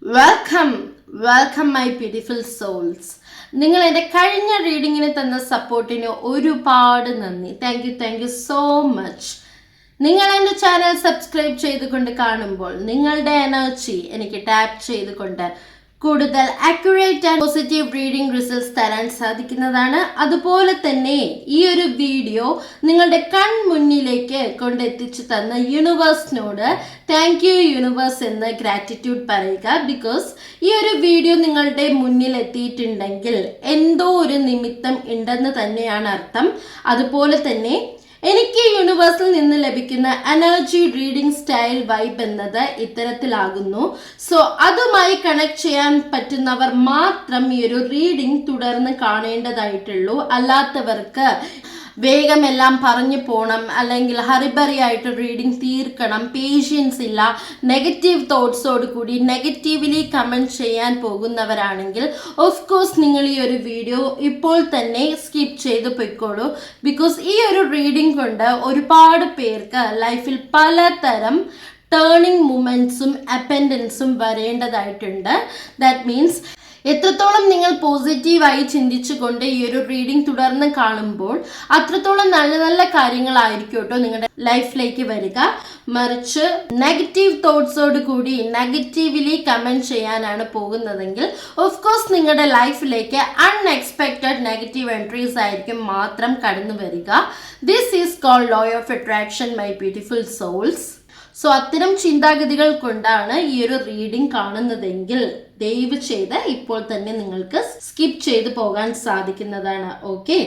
Welcome my beautiful souls. നിങ്ങൾ എൻ്റെ കഴിഞ്ഞ റീഡിങ്ങിന് തന്ന സപ്പോർട്ടിന് ഒരുപാട് നന്ദി. Thank you so much. നിങ്ങൾ എൻ്റെ ചാനൽ സബ്സ്ക്രൈബ് ചെയ്തുകൊണ്ട് കാണുമ്പോൾ നിങ്ങളുടെ എനർജി എനിക്ക് ടാപ്പ് ചെയ്തുകൊണ്ട് കൂടുതൽ accurate and positive reading results തരാൻ സാധിക്കുന്നതാണ്. അതുപോലെ തന്നെ ഈ ഒരു വീഡിയോ നിങ്ങളുടെ കൺമുന്നിലേക്ക് കൊണ്ടെത്തിച്ചു തന്ന യൂണിവേഴ്സിനോട് താങ്ക് യു യൂണിവേഴ്സ് എന്ന് ഗ്രാറ്റിറ്റ്യൂഡ് പറയുക. ബിക്കോസ് ഈ ഒരു വീഡിയോ നിങ്ങളുടെ മുന്നിൽ എത്തിയിട്ടുണ്ടെങ്കിൽ എന്തോ ഒരു നിമിത്തം ഉണ്ടെന്ന് തന്നെയാണ് അർത്ഥം. അതുപോലെ തന്നെ എനിക്ക് യൂണിവേഴ്സിൽ നിന്ന് ലഭിക്കുന്ന എനർജി റീഡിംഗ് സ്റ്റൈൽ വൈബ് എന്നത് ഇത്തരത്തിലാകുന്നു. സോ അതുമായി കണക്ട് ചെയ്യാൻ പറ്റുന്നവർ മാത്രം ഈ ഒരു റീഡിംഗ് തുടർന്ന് കാണേണ്ടതായിട്ടുള്ളൂ. അല്ലാത്തവർക്ക് വേഗം എല്ലാം പറഞ്ഞു പോകണം, അല്ലെങ്കിൽ ഹറിബറി ആയിട്ട് റീഡിംഗ് തീർക്കണം, പേഷ്യൻസ് ഇല്ല, നെഗറ്റീവ് തോട്ട്സോട് കൂടി നെഗറ്റീവ്ലി കമൻറ്റ് ചെയ്യാൻ പോകുന്നവരാണെങ്കിൽ ഓഫ് കോഴ്സ് നിങ്ങൾ ഈ ഒരു വീഡിയോ ഇപ്പോൾ തന്നെ സ്കിപ്പ് ചെയ്ത് പൊയ്ക്കോളൂ. ബിക്കോസ് ഈ ഒരു റീഡിംഗ് കൊണ്ട് ഒരുപാട് പേർക്ക് ലൈഫിൽ പലതരം ടേണിംഗ് മൂമെൻറ്റ്സും അപ്പൻഡൻസും വരേണ്ടതായിട്ടുണ്ട്. ദാറ്റ് മീൻസ് എത്രത്തോളം നിങ്ങൾ പോസിറ്റീവായി ചിന്തിച്ചുകൊണ്ട് ഈ ഒരു റീഡിംഗ് തുടർന്ന് കാണുമ്പോൾ അത്രത്തോളം നല്ല നല്ല കാര്യങ്ങളായിരിക്കും കേട്ടോ നിങ്ങളുടെ ലൈഫിലേക്ക് വരിക. മറിച്ച് നെഗറ്റീവ് തോട്ട്സോട് കൂടി നെഗറ്റീവ്ലി കമൻറ്റ് ചെയ്യാനാണ് പോകുന്നതെങ്കിൽ ഓഫ് കോഴ്സ് നിങ്ങളുടെ ലൈഫിലേക്ക് അൺഎക്സ്പെക്റ്റഡ് നെഗറ്റീവ് എൻട്രീസ് ആയിരിക്കും മാത്രം കടന്നു വരിക. This is called law of attraction my beautiful souls. So അത്തരം ചിന്താഗതികൾ കൊണ്ടാണ് ഈ ഒരു റീഡിംഗ് കാണുന്നതെങ്കിൽ ദയവ് ചെയ്ത് ഇപ്പോൾ തന്നെ നിങ്ങൾക്ക് സ്കിപ്പ് ചെയ്ത് പോകാൻ സാധിക്കുന്നതാണ്. ഓക്കെ,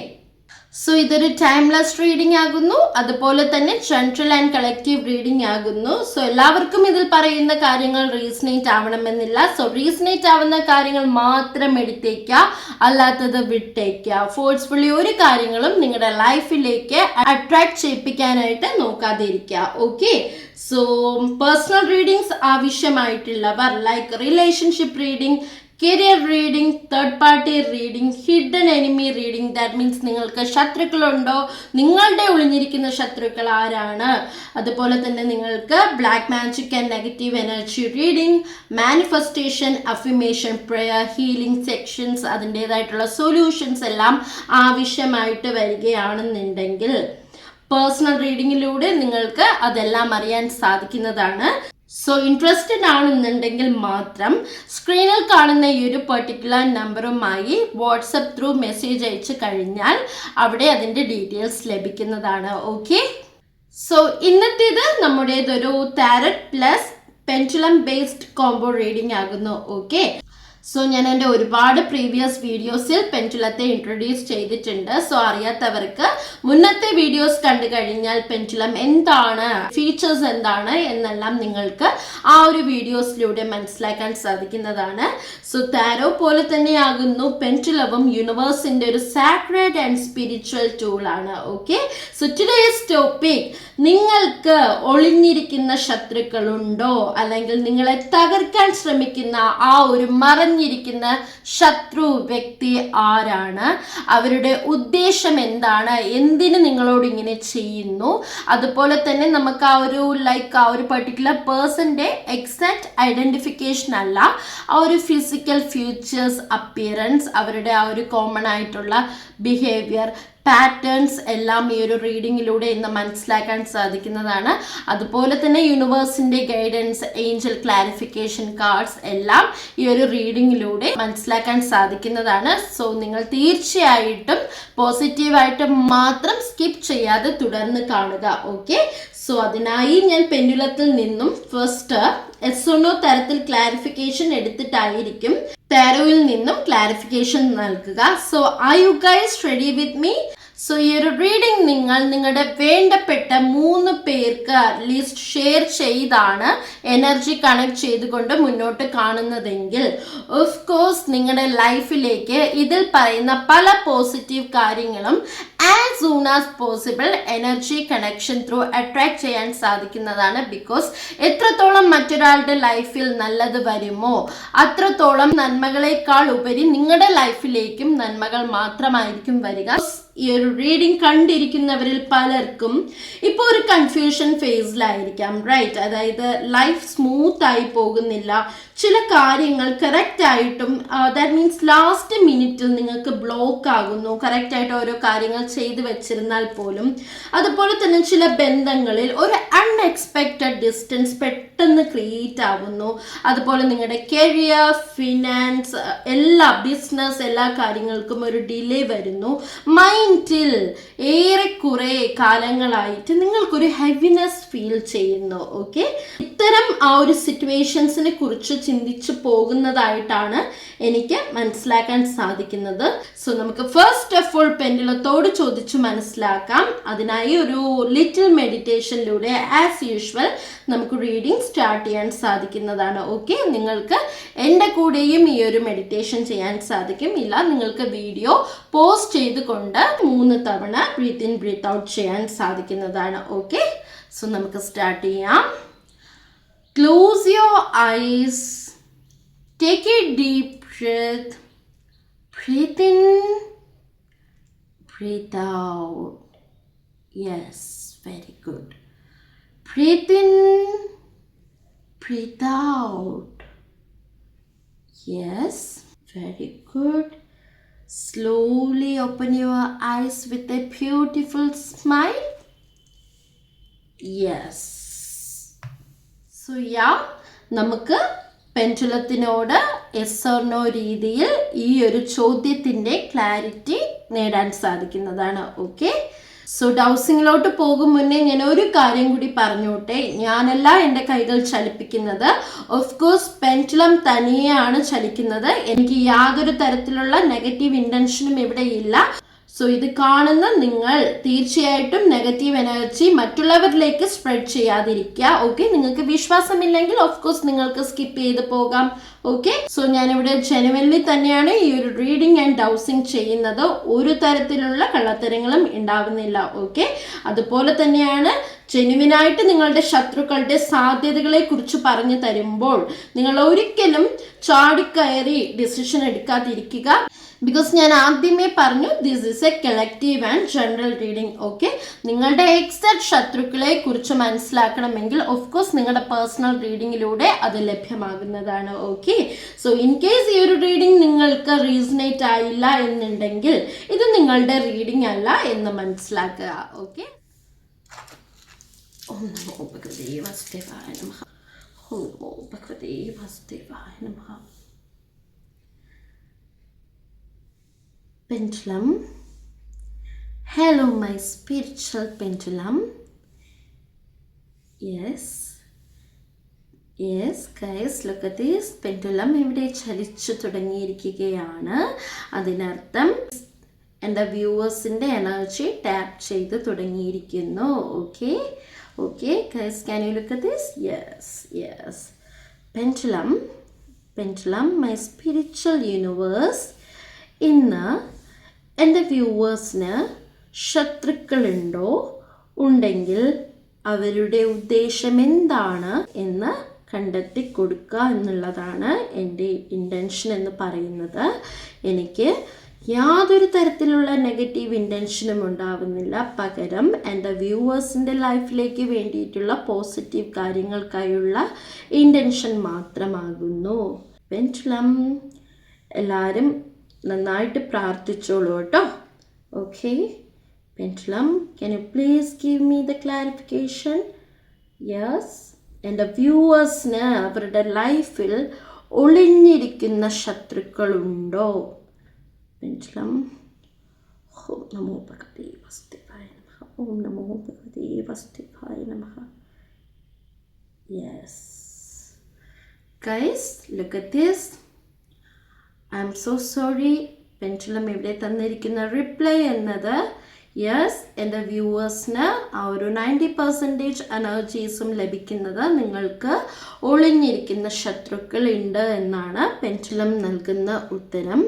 സോ ഇതൊരു ടൈംലെസ് റീഡിംഗ് ആകുന്നു. അതുപോലെ തന്നെ ജനറൽ ആൻഡ് കളക്റ്റീവ് റീഡിംഗ് ആകുന്നു. സോ എല്ലാവർക്കും ഇതിൽ പറയുന്ന കാര്യങ്ങൾ റീസണേറ്റ് ആവണമെന്നില്ല. സോ റീസണേറ്റ് ആവുന്ന കാര്യങ്ങൾ മാത്രം എടുത്തേക്കുക, അല്ലാത്തത് വിട്ടേക്കുക. ഫോഴ്സ്ഫുള്ളി ഒരു കാര്യങ്ങളും നിങ്ങളുടെ ലൈഫിലേക്ക് അട്രാക്ട് ചെയ്യിപ്പിക്കാനായിട്ട് നോക്കാതെ ഇരിക്കുക. ഓക്കെ, സോ പേഴ്സണൽ റീഡിങ്സ് ആവശ്യമായിട്ടുള്ളവർ like relationship reading, career reading, third party reading, hidden enemy reading, that means നിങ്ങൾക്ക് ശത്രുക്കളുണ്ടോ, നിങ്ങളുടെ ഒളിഞ്ഞിരിക്കുന്ന ശത്രുക്കൾ ആരാണ്, അതുപോലെ തന്നെ നിങ്ങൾക്ക് black magic and negative energy reading, manifestation, affirmation, prayer, healing sessions, അതിൻ്റെതായിട്ടുള്ള സൊല്യൂഷൻസ് എല്ലാം ആവശ്യമായിട്ട് വരികയാണെന്നുണ്ടെങ്കിൽ പേഴ്സണൽ റീഡിങ്ങിലൂടെ നിങ്ങൾക്ക് അതെല്ലാം അറിയാൻ സാധിക്കുന്നതാണ്. സോ ഇൻട്രസ്റ്റഡ് ആണെന്നുണ്ടെങ്കിൽ മാത്രം സ്ക്രീനിൽ കാണുന്ന ഈ ഒരു പെർട്ടിക്കുലർ നമ്പറുമായി വാട്സപ്പ് ത്രൂ മെസ്സേജ് അയച്ചു കഴിഞ്ഞാൽ അവിടെ അതിൻ്റെ ഡീറ്റെയിൽസ് ലഭിക്കുന്നതാണ്. ഓക്കെ, സോ ഇന്നത്തേത് നമ്മുടേതൊരു tarot plus pendulum based combo reading ആകുന്നു. ഓക്കെ, സോ ഞാൻ എൻ്റെ ഒരുപാട് പ്രീവിയസ് വീഡിയോസിൽ പെൻഡുലത്തെ ഇൻട്രൊഡ്യൂസ് ചെയ്തിട്ടുണ്ട്. സോ അറിയാത്തവർക്ക് മുന്നത്തെ വീഡിയോസ് കണ്ടു കഴിഞ്ഞാൽ പെൻഡുലം എന്താണ്, ഫീച്ചേഴ്സ് എന്താണ് എന്നെല്ലാം നിങ്ങൾക്ക് ആ ഒരു വീഡിയോസിലൂടെ മനസ്സിലാക്കാൻ സാധിക്കുന്നതാണ്. സോ ടാരോ പോലെ തന്നെയാകുന്നു പെൻഡുലവും യൂണിവേഴ്സിൻ്റെ ഒരു സാക്രഡ് ആൻഡ് സ്പിരിച്വൽ ടൂളാണ്. ഓക്കെ, സോ ടുഡേസ് ടോപ്പിക്, നിങ്ങൾക്ക് ഒളിഞ്ഞിരിക്കുന്ന ശത്രുക്കളുണ്ടോ, അല്ലെങ്കിൽ നിങ്ങളെ തകർക്കാൻ ശ്രമിക്കുന്ന ആ ഒരു മറഞ്ഞിരിക്കുന്ന ശത്രു വ്യക്തി ആരാണ്, അവരുടെ ഉദ്ദേശം എന്താണ്, എന്തിന് നിങ്ങളോട് ഇങ്ങനെ ചെയ്യുന്നു, അതുപോലെ തന്നെ നമുക്ക് ആ ഒരു പർട്ടിക്കുലർ പേഴ്സന്റെ എക്സാക്ട് ഐഡന്റിഫിക്കേഷൻ അല്ല, ആ ഒരു ഫിസിക്കൽ ഫീച്ചേഴ്സ്, അപ്പിയറൻസ്, അവരുടെ ആ ഒരു കോമൺ ആയിട്ടുള്ള ബിഹേവിയർ പാറ്റേൺസ് എല്ലാം ഈ ഒരു റീഡിങ്ങിലൂടെ ഇന്ന് മനസ്സിലാക്കാൻ സാധിക്കുന്നതാണ്. അതുപോലെ തന്നെ യൂണിവേഴ്സിന്റെ ഗൈഡൻസ്, ഏഞ്ചൽ ക്ലാരിഫിക്കേഷൻ കാർഡ്സ് എല്ലാം ഈ ഒരു റീഡിങ്ങിലൂടെ മനസ്സിലാക്കാൻ സാധിക്കുന്നതാണ്. സോ നിങ്ങൾ തീർച്ചയായിട്ടും പോസിറ്റീവായിട്ട് മാത്രം സ്കിപ്പ് ചെയ്യാതെ തുടർന്ന് കാണുക. ഓക്കെ, സോ അതിനായി ഞാൻ പെൻഡുലത്തിൽ നിന്നും ഫസ്റ്റ് എസ്/നോ തരത്തിൽ ക്ലാരിഫിക്കേഷൻ എടുത്തിട്ടായിരിക്കും ടാരോയിൽ നിന്നും ക്ലാരിഫിക്കേഷൻ നൽകുക. So are you guys ready with me? So ഈ ഒരു റീഡിംഗ് നിങ്ങൾ നിങ്ങളുടെ വേണ്ടപ്പെട്ട 3 പേർക്ക് അറ്റ്ലീസ്റ്റ് ഷെയർ ചെയ്താണ് എനർജി കണക്ട് ചെയ്തുകൊണ്ട് മുന്നോട്ട് കാണുന്നതെങ്കിൽ ഓഫ് കോഴ്സ് നിങ്ങളുടെ ലൈഫിലേക്ക് ഇതിൽ പറയുന്ന പല പോസിറ്റീവ് കാര്യങ്ങളും as soon as possible energy connection through attract ചെയ്യാൻ സാധിക്കുന്നതാണ്. ബിക്കോസ് എത്രത്തോളം മറ്റൊരാളുടെ ലൈഫിൽ നല്ലത് വരുമോ അത്രത്തോളം നന്മകളെക്കാൾ ഉപരി നിങ്ങളുടെ ലൈഫിലേക്കും നന്മകൾ മാത്രമായിരിക്കും വരിക. ഈ ഒരു റീഡിംഗ് കണ്ടിരിക്കുന്നവരിൽ പലർക്കും ഇപ്പോൾ ഒരു കൺഫ്യൂഷൻ ഫേസിലായിരിക്കാം, റൈറ്റ്? അതായത് ലൈഫ് സ്മൂത്ത് ആയി പോകുന്നില്ല, ചില കാര്യങ്ങൾ കറക്റ്റ് ആയിട്ടും ദാറ്റ് മീൻസ് ലാസ്റ്റ് മിനിറ്റിൽ നിങ്ങൾക്ക് ബ്ലോക്ക് ആകുന്നു, കറക്റ്റ് ആയിട്ട് ഓരോ കാര്യങ്ങൾ ചെയ്തു വെച്ചിരുന്നാൽ പോലും. അതുപോലെ തന്നെ ചില ബന്ധങ്ങളിൽ ഒരു അൺഎക്സ്പെക്റ്റഡ് ഡിസ്റ്റൻസ് പെട്ടെന്ന് ക്രിയേറ്റ് ആവുന്നു. അതുപോലെ നിങ്ങളുടെ കരിയർ, ഫിനാൻസ്, എല്ലാ ബിസിനസ്, എല്ലാ കാര്യങ്ങൾക്കും ഒരു ഡിലേ വരുന്നു. മൈൻഡിൽ ഏറെക്കുറെ കാലങ്ങളായിട്ട് നിങ്ങൾക്കൊരു ഹെവിനെസ് ഫീൽ ചെയ്യുന്നു. ഓക്കെ, ഇത്തരം ആ ഒരു സിറ്റുവേഷൻസിനെ കുറിച്ച് ചിന്തിച്ചു പോകുന്നതായിട്ടാണ് എനിക്ക് മനസ്സിലാക്കാൻ സാധിക്കുന്നത്. സോ നമുക്ക് ഫസ്റ്റ് ഓഫ് ഓൾ പെൻഡുലത്തോട് ചോദിച്ചു മനസ്സിലാക്കാം. അതിനായി ഒരു ലിറ്റിൽ മെഡിറ്റേഷനിലൂടെ ആസ് യൂഷ്വൽ നമുക്ക് റീഡിംഗ് സ്റ്റാർട്ട് ചെയ്യാൻ സാധിക്കുന്നതാണ്. ഓക്കെ, നിങ്ങൾക്ക് എൻ്റെ കൂടെയും ഈ ഒരു മെഡിറ്റേഷൻ ചെയ്യാൻ സാധിക്കും. ഇല്ല, നിങ്ങൾക്ക് വീഡിയോ പോസ്റ്റ് ചെയ്തുകൊണ്ട് 3 തവണ ബ്രീത്ത് ഇൻ ബ്രീത്ത് ഔട്ട് ചെയ്യാൻ സാധിക്കുന്നതാണ്. ഓക്കെ, സോ നമുക്ക് സ്റ്റാർട്ട് ചെയ്യാം. Close your eyes. Take a deep breath. Breathe in. Breathe out. Yes, very good. Breathe in. Breathe out. Yes, very good. Slowly open your eyes with a beautiful smile. Yes. So നമുക്ക് പെൻഡുലത്തിനോട് yes or no രീതിയിൽ ഈ ഒരു ചോദ്യത്തിൻ്റെ clarity നേടാൻ സാധിക്കുന്നതാണ്. Okay, so ഡൗസിങ്ങിലോട്ട് പോകും മുന്നേ ഞാൻ ഒരു കാര്യം കൂടി പറഞ്ഞോട്ടെ. ഞാനല്ല എൻ്റെ കൈകൾ ചലിപ്പിക്കുന്നത്, ഓഫ് കോഴ്സ് പെൻഡുലം തനിയെയാണ് ചലിക്കുന്നത്. എനിക്ക് യാതൊരു തരത്തിലുള്ള നെഗറ്റീവ് ഇൻറ്റൻഷനും ഇവിടെ ഇല്ല. സോ ഇത് കാണുന്ന നിങ്ങൾ തീർച്ചയായിട്ടും നെഗറ്റീവ് എനർജി മറ്റുള്ളവരിലേക്ക് സ്പ്രെഡ് ചെയ്യാതിരിക്കുക. ഓക്കെ, നിങ്ങൾക്ക് വിശ്വാസമില്ലെങ്കിൽ ഓഫ് കോഴ്സ് നിങ്ങൾക്ക് സ്കിപ്പ് ചെയ്ത് പോകാം. ഓക്കെ, സോ ഞാനിവിടെ ജെനുവൻലി തന്നെയാണ് ഈ ഒരു റീഡിംഗ് ആൻഡ് ഡൗസിങ് ചെയ്യുന്നത്. ഒരു തരത്തിലുള്ള കള്ളത്തരങ്ങളും ഉണ്ടാവുന്നില്ല. ഓക്കെ, അതുപോലെ തന്നെയാണ് ജെനുവിനായിട്ട് നിങ്ങളുടെ ശത്രുക്കളുടെ സാധ്യതകളെ കുറിച്ച് പറഞ്ഞു തരുമ്പോൾ നിങ്ങൾ ഒരിക്കലും ചാടിക്കയറി ഡിസിഷൻ എടുക്കാതിരിക്കുക. ബിക്കോസ് ഞാൻ ആദ്യമേ പറഞ്ഞു this is A collective and general reading. Okay, നിങ്ങളുടെ എക്സാക്ട് ശത്രുക്കളെ കുറിച്ച് മനസ്സിലാക്കണമെങ്കിൽ ഓഫ് കോഴ്സ് നിങ്ങളുടെ പേഴ്സണൽ റീഡിങ്ങിലൂടെ അത് ലഭ്യമാകുന്നതാണ്. ഓക്കെ, സോ ഇൻ കേസ് ഈ ഒരു റീഡിംഗ് നിങ്ങൾക്ക് റീസണേറ്റ് ആയില്ല എന്നുണ്ടെങ്കിൽ ഇത് നിങ്ങളുടെ റീഡിംഗ് അല്ല എന്ന് മനസ്സിലാക്കുക. ഓക്കെ, ഓം നമോ ഭഗവതേ വാസുദേവായ നമഃ. ഓം നമോ ഭഗവതേ വാസുദേവായ നമഃ. Pendulum. Hello, my spiritual pendulum. Yes, guys, look at this. Pendulum ഇവിടെ ചലിച്ചു തുടങ്ങിയിരിക്കുകയാണ്. അതിനർത്ഥം എൻ്റെ വ്യൂവേഴ്സിൻ്റെ എനർജി ടാപ്പ് ചെയ്ത് തുടങ്ങിയിരിക്കുന്നു. Okay guys, can you look at this? Yes. Pendulum, my spiritual universe. ഇന്ന് എൻ്റെ വ്യൂവേഴ്സിന് ശത്രുക്കളുണ്ടോ, ഉണ്ടെങ്കിൽ അവരുടെ ഉദ്ദേശം എന്താണ് എന്ന് കണ്ടെത്തി കൊടുക്കുക എന്നുള്ളതാണ് എൻ്റെ ഇൻറ്റൻഷൻ എന്ന് പറയുന്നത്. എനിക്ക് യാതൊരു തരത്തിലുള്ള നെഗറ്റീവ് ഇൻറ്റൻഷനും ഉണ്ടാവുന്നില്ല. പകരം എൻ്റെ വ്യൂവേഴ്സിൻ്റെ ലൈഫിലേക്ക് വേണ്ടിയിട്ടുള്ള പോസിറ്റീവ് കാര്യങ്ങൾക്കായുള്ള ഇൻറ്റൻഷൻ മാത്രമാകുന്നു. പെൻഡുലം, എല്ലാവരും നന്നായിട്ട് പ്രാർത്ഥിച്ചോളൂ കേട്ടോ. Okay, pendulum, can you please give me the clarification? Yes, എൻ്റെ വ്യൂവേഴ്സിന് അവരുടെ ലൈഫിൽ ഒളിഞ്ഞിരിക്കുന്ന ശത്രുക്കളുണ്ടോ? പെൻഡുലം, ഓം നമോ ഭഗവതേ വാസുദേവായ നമഃ. ഓം നമോ ഭഗവതേ വാസുദേവായ നമഃ. Yes guys, look at this. I M so sorry. Pendulum ഇവിടെ തന്നിരിക്കുന്ന റിപ്ലൈ എന്നത് യെസ്, എൻ്റെ വ്യൂവേഴ്സിന് ആ ഒരു 90% എനർജീസും ലഭിക്കുന്നത് നിങ്ങൾക്ക് ഒളിഞ്ഞിരിക്കുന്ന ശത്രുക്കൾ ഉണ്ട് എന്നാണ് പെൻഡുലം നൽകുന്ന ഉത്തരം.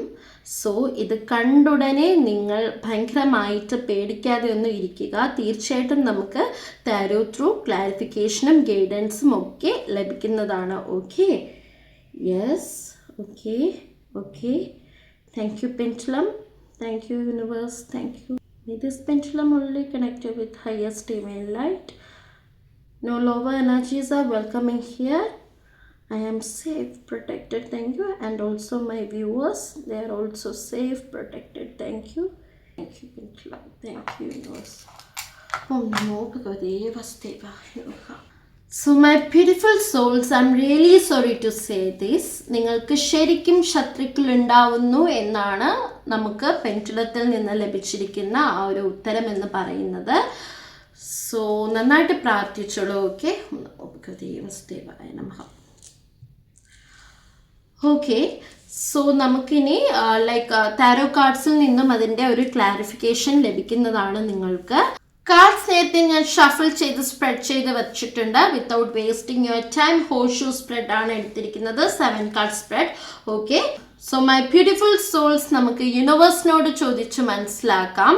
സോ ഇത് കണ്ടുടനെ നിങ്ങൾ ഭയങ്കരമായിട്ട് പേടിക്കാതെ ഒന്നും ഇരിക്കുക. തീർച്ചയായിട്ടും നമുക്ക് ടാരോ ത്രൂ ക്ലാരിഫിക്കേഷനും ഗൈഡൻസും ഒക്കെ ലഭിക്കുന്നതാണ്. Okay, yes, okay. Thank you pendulum, thank you universe, thank you. May this pendulum only connect you with highest divine light. No lower energies are welcoming here. I am safe, protected, thank you. And also my viewers, they are also safe, protected, thank you. Thank you, pendulum. Thank you, universe. Om Namo Bhagavate Vasudevaya. So my beautiful souls, I'm really sorry to say this. നിങ്ങൾക്ക് ശരിക്കും ശത്രുക്കൾ ഉണ്ടാവുന്നു എന്നാണ് നമുക്ക് പെൻഡുലത്തിൽ നിന്ന് ലഭിച്ചിരിക്കുന്ന ആ ഒരു ഉത്തരം എന്ന് പറയുന്നത്. സോ നന്നായിട്ട് പ്രാർത്ഥിച്ചോളൂ. ഓക്കെ, ദേവസ്ദേവായ നമഃ. ഓക്കെ, സോ നമുക്കിനി ടാരോ കാർഡ്സിൽ നിന്നും അതിൻ്റെ ഒരു ക്ലാരിഫിക്കേഷൻ ലഭിക്കുന്നതാണ് നിങ്ങൾക്ക്. കാർഡ്സ് നേരത്തെ ഞാൻ ഷഫിൾ ചെയ്ത് സ്പ്രെഡ് ചെയ്ത് വെച്ചിട്ടുണ്ട്. വിത്തൗട്ട് വേസ്റ്റിംഗ് യുവർ ടൈം ഹോഷു സ്പ്രെഡ് ആണ് എടുത്തിരിക്കുന്നത്, 7 card spread. Okay, so my beautiful souls, നമുക്ക് യൂണിവേഴ്സിനോട് ചോദിച്ച് മനസ്സിലാക്കാം,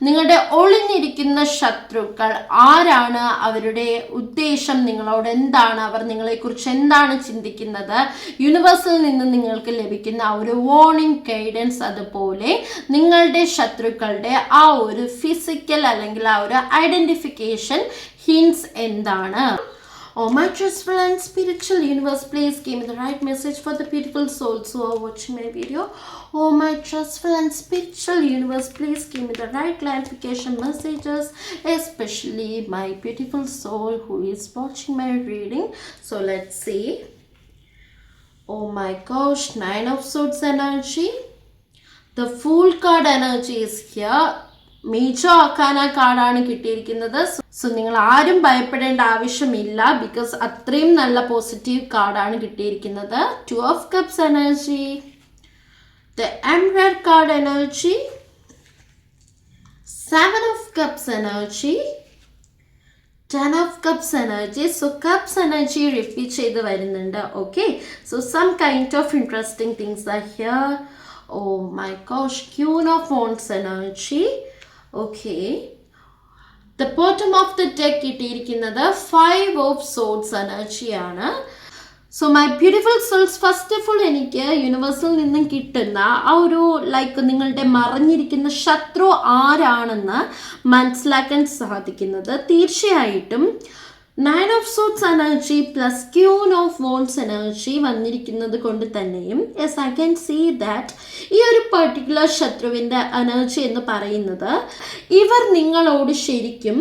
നിങ്ങളുടെ ഒളിഞ്ഞിരിക്കുന്ന ശത്രുക്കൾ ആരാണ്, അവരുടെ ഉദ്ദേശം നിങ്ങളോട് എന്താണ്, അവർ നിങ്ങളെക്കുറിച്ച് എന്താണ് ചിന്തിക്കുന്നത്, യൂണിവേഴ്സിൽ നിന്ന് നിങ്ങൾക്ക് ലഭിക്കുന്ന ആ ഒരു വാർണിംഗ് ഗൈഡൻസ്, അതുപോലെ നിങ്ങളുടെ ശത്രുക്കളുടെ ആ ഒരു ഫിസിക്കൽ അല്ലെങ്കിൽ ആ ഒരു ഐഡന്റിഫിക്കേഷൻ ഹിൻസ് എന്താണ്. Oh my trustful and spiritual universe, please give me the right message for the beautiful souls who are watching my video. Oh my trustful and spiritual universe, please give me the right clarification messages, especially my beautiful soul who is watching my reading. So let's see. Oh my gosh, 9 of Swords energy. The Fool card energy is here. Major arcana കാർഡാണ് കിട്ടിയിരിക്കുന്നത്. So നിങ്ങൾ ആരും ഭയപ്പെടേണ്ട ആവശ്യമില്ല, because അത്രയും നല്ല positive കാർഡാണ് കിട്ടിയിരിക്കുന്നത്. 2 of Cups energy, the emperor card energy, 7 of Cups energy, 10 of Cups energy. So cups energy repeat ചെയ്ത് വരുന്നുണ്ട്. Okay, so some kind of interesting things are here. Oh my gosh, queen of wands energy. Okay, the bottom of the deck കിട്ടിയിരിക്കുന്നത് 5 of Swords എനർജിയാണ്. So my beautiful souls, first of all എനിക്ക് യൂണിവേഴ്സിൽ നിന്നും കിട്ടുന്ന ആ ഒരു നിങ്ങളുടെ മറഞ്ഞിരിക്കുന്ന ശത്രു ആരാണെന്ന് മനസ്സിലാക്കാൻ സാധിക്കുന്നത് തീർച്ചയായിട്ടും 9 of Swords energy plus queen of wands energy വന്നിരിക്കുന്നത് കൊണ്ട് തന്നെയും yes I can see that ഈ ഒരു പർട്ടിക്കുലർ ശത്രുവിൻ്റെ എനർജി എന്ന് പറയുന്നത് ഇവർ നിങ്ങളോട് ശരിക്കും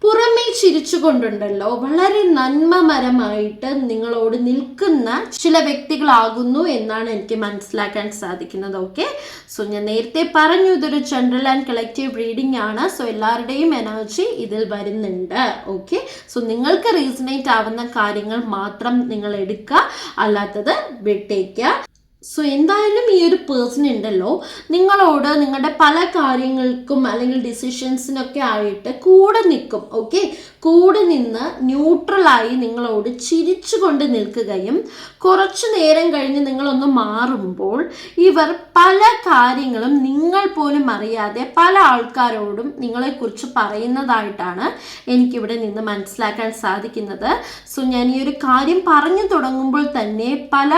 പുറമേ ചിരിച്ചുകൊണ്ടുണ്ടല്ലോ വളരെ നന്മമരമായിട്ട് നിങ്ങളോട് നിൽക്കുന്ന ചില വ്യക്തികളാകുന്നു എന്നാണ് എനിക്ക് മനസ്സിലാക്കാൻ സാധിക്കുന്നത്. ഓക്കെ, സോ ഞാൻ നേരത്തെ പറഞ്ഞു ഇതൊരു ജനറൽ ആൻഡ് കളക്റ്റീവ് റീഡിംഗ് ആണ്. സോ എല്ലാവരുടെയും എനർജി ഇതിൽ വരുന്നുണ്ട്. ഓക്കെ, സോ നിങ്ങൾക്ക് റീസണേറ്റ് ആവുന്ന കാര്യങ്ങൾ മാത്രം നിങ്ങൾ എടുക്കുക, അല്ലാത്തത് വിട്ടേക്കുക. സോ എന്തായാലും ഈ ഒരു പേഴ്സൺ ഉണ്ടല്ലോ നിങ്ങളോട് നിങ്ങളുടെ പല കാര്യങ്ങൾക്കും അല്ലെങ്കിൽ ഡിസിഷൻസിനൊക്കെ ആയിട്ട് കൂടെ നിൽക്കും. ഓക്കെ, കൂടെ നിന്ന് ന്യൂട്രലായി നിങ്ങളോട് ചിരിച്ചുകൊണ്ട് നിൽക്കുകയും കുറച്ചു നേരം കഴിഞ്ഞ് നിങ്ങളൊന്ന് മാറുമ്പോൾ ഇവർ പല കാര്യങ്ങളും നിങ്ങൾ പോലും അറിയാതെ പല ആൾക്കാരോടും നിങ്ങളെക്കുറിച്ച് പറയുന്നതായിട്ടാണ് എനിക്കിവിടെ നിന്ന് മനസ്സിലാക്കാൻ സാധിക്കുന്നത്. സോ ഞാൻ ഈ ഒരു കാര്യം പറഞ്ഞു തുടങ്ങുമ്പോൾ തന്നെ പല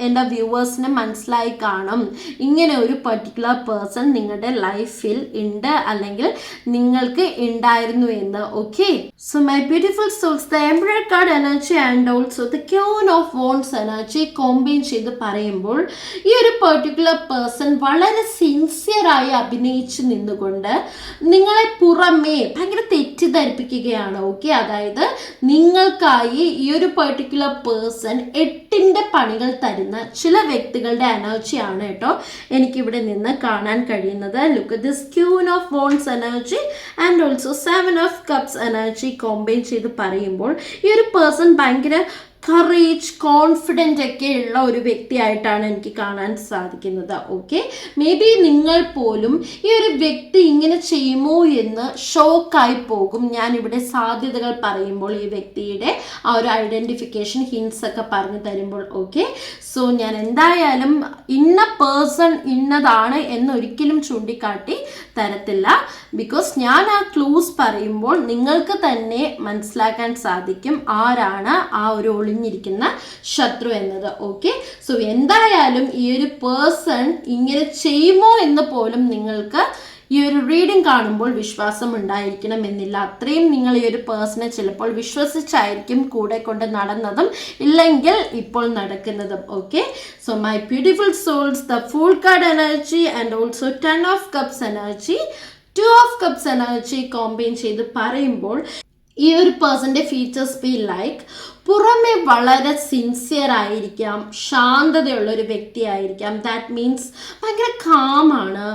എൻ്റെ വ്യൂവേഴ്സിന് മനസ്സിലായി കാണും ഇങ്ങനെ ഒരു പർട്ടിക്കുലർ പേഴ്സൺ നിങ്ങളുടെ ലൈഫിൽ ഉണ്ട് അല്ലെങ്കിൽ നിങ്ങൾക്ക് ഉണ്ടായിരുന്നു എന്ന്. Okay, so my beautiful souls, the emperor card energy and also the queen of wands energy combine ചെയ്ത് പറയുമ്പോൾ ഈ ഒരു പർട്ടിക്കുലർ പേഴ്സൺ വളരെ സിൻസിയറായി അഭിനയിച്ച് നിന്നുകൊണ്ട് നിങ്ങളെ പുറമേ ഭയങ്കര തെറ്റിദ്ധരിപ്പിക്കുകയാണ്. ഓക്കെ, അതായത് നിങ്ങൾക്കായി ഈ ഒരു പർട്ടിക്കുലർ പേഴ്സൺ 8ന്റെ പണികൾ തരുന്ന ചില വ്യക്തികളുടെ എനർജിയാണ് കേട്ടോ എനിക്കിവിടെ നിന്ന് കാണാൻ കഴിയുന്നത്. Look at this queen of wands energy and also 7 of Cups energy combine ചെയ്ത് പറയുമ്പോൾ ഈ ഒരു പേഴ്സൺ ഭയങ്കര കറേജ് കോൺഫിഡൻ്റ് ഒക്കെ ഉള്ള ഒരു വ്യക്തിയായിട്ടാണ് എനിക്ക് കാണാൻ സാധിക്കുന്നത്. ഓക്കെ, മേ ബി നിങ്ങൾ പോലും ഈ ഒരു വ്യക്തി ഇങ്ങനെ ചെയ്യുമോ എന്ന് ഷോക്കായി പോകും ഞാനിവിടെ സാധ്യതകൾ പറയുമ്പോൾ, ഈ വ്യക്തിയുടെ ആ ഒരു ഐഡൻറ്റിഫിക്കേഷൻ ഹിൻസ് ഒക്കെ പറഞ്ഞു തരുമ്പോൾ. ഓക്കെ, സോ ഞാൻ എന്തായാലും ഇന്ന പേഴ്സൺ ഇന്നതാണ് എന്നൊരിക്കലും ചൂണ്ടിക്കാട്ടി തരത്തില്ല, ബിക്കോസ് ഞാൻ ആ ക്ലൂസ് പറയുമ്പോൾ നിങ്ങൾക്ക് തന്നെ മനസ്സിലാക്കാൻ സാധിക്കും ആരാണ് ആ ഒരു ഒളിഞ്ഞിരിക്കുന്ന ശത്രു എന്നത്. ഓക്കെ, സോ എന്തായാലും ഈ ഒരു പേഴ്സൺ ഇങ്ങനെ ചെയ്യുമോ എന്ന് പോലും നിങ്ങൾക്ക് ഈ ഒരു റീഡിംഗ് കാണുമ്പോൾ വിശ്വാസം ഉണ്ടായിരിക്കണം എന്നില്ല. അത്രയും നിങ്ങൾ ഈ ഒരു പേഴ്സണെ ചിലപ്പോൾ വിശ്വസിച്ചായിരിക്കും കൂടെ കൊണ്ട് നടന്നതും ഇല്ലെങ്കിൽ ഇപ്പോൾ നടക്കുന്നതും. Okay, so my beautiful souls, the fool card energy and also 10 of cups energy, 2 of cups energy combine ചെയ്ത് പറയുമ്പോൾ ഈ ഒരു പേഴ്സന്റെ ഫീച്ചേഴ്സ് ബി ലൈക്ക് പുറമെ വളരെ സിൻസിയർ ആയിരിക്കാം, ശാന്തതയുള്ള ഒരു വ്യക്തി ആയിരിക്കാം. ദാറ്റ് മീൻസ് ഭയങ്കര കാമാണ്,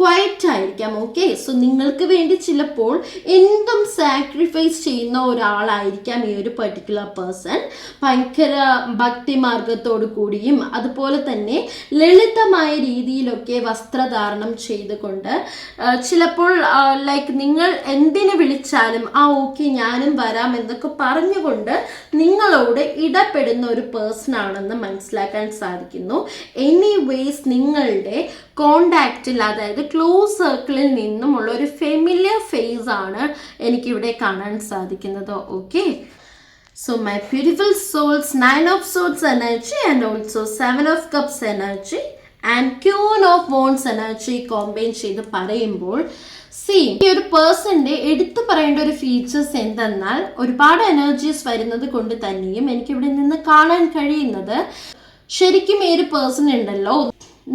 ക്വയറ്റ് ആയിരിക്കാം. ഓക്കെ, സോ നിങ്ങൾക്ക് വേണ്ടി ചിലപ്പോൾ എന്തും സാക്രിഫൈസ് ചെയ്യുന്ന ഒരാളായിരിക്കാം ഈ ഒരു പെർട്ടിക്കുലർ പേഴ്സൺ. ഭയങ്കര ഭക്തിമാർഗത്തോടു കൂടിയും അതുപോലെ തന്നെ ലളിതമായ രീതിയിലൊക്കെ വസ്ത്രധാരണം ചെയ്തുകൊണ്ട് ചിലപ്പോൾ ലൈക്ക് നിങ്ങൾ എന്തിനു വിളിച്ചാലും ഓക്കെ ഞാനും വരാം എന്നൊക്കെ പറഞ്ഞുകൊണ്ട് നിങ്ങളോട് ഇടപെടുന്ന ഒരു പേഴ്സൺ ആണെന്ന് മനസ്സിലാക്കാൻ സാധിക്കുന്നു. എനിവേസ് നിങ്ങളുടെ കോണ്ടാക്റ്റിൽ, അതായത് ക്ലോസ് സർക്കിളിൽ നിന്നുമുള്ള ഒരു ഫെമിലിയർ ഫേസ് ആണ് എനിക്കിവിടെ കാണാൻ സാധിക്കുന്നത്. Okay, so my beautiful souls, 9 of souls energy and also 7 of cups energy and queen of wands energy combine ചെയ്ത് പറയുമ്പോൾ ഈ ഒരു പേഴ്സന്റെ എടുത്തു പറയേണ്ട ഒരു ഫീച്ചേഴ്സ് എന്തെന്നാൽ ഒരുപാട് എനർജീസ് വരുന്നത് കൊണ്ട് തന്നെയും എനിക്കിവിടെ നിന്ന് കാണാൻ കഴിയുന്നത് ശരിക്കും ഈ ഒരു പേഴ്സൺ ഉണ്ടല്ലോ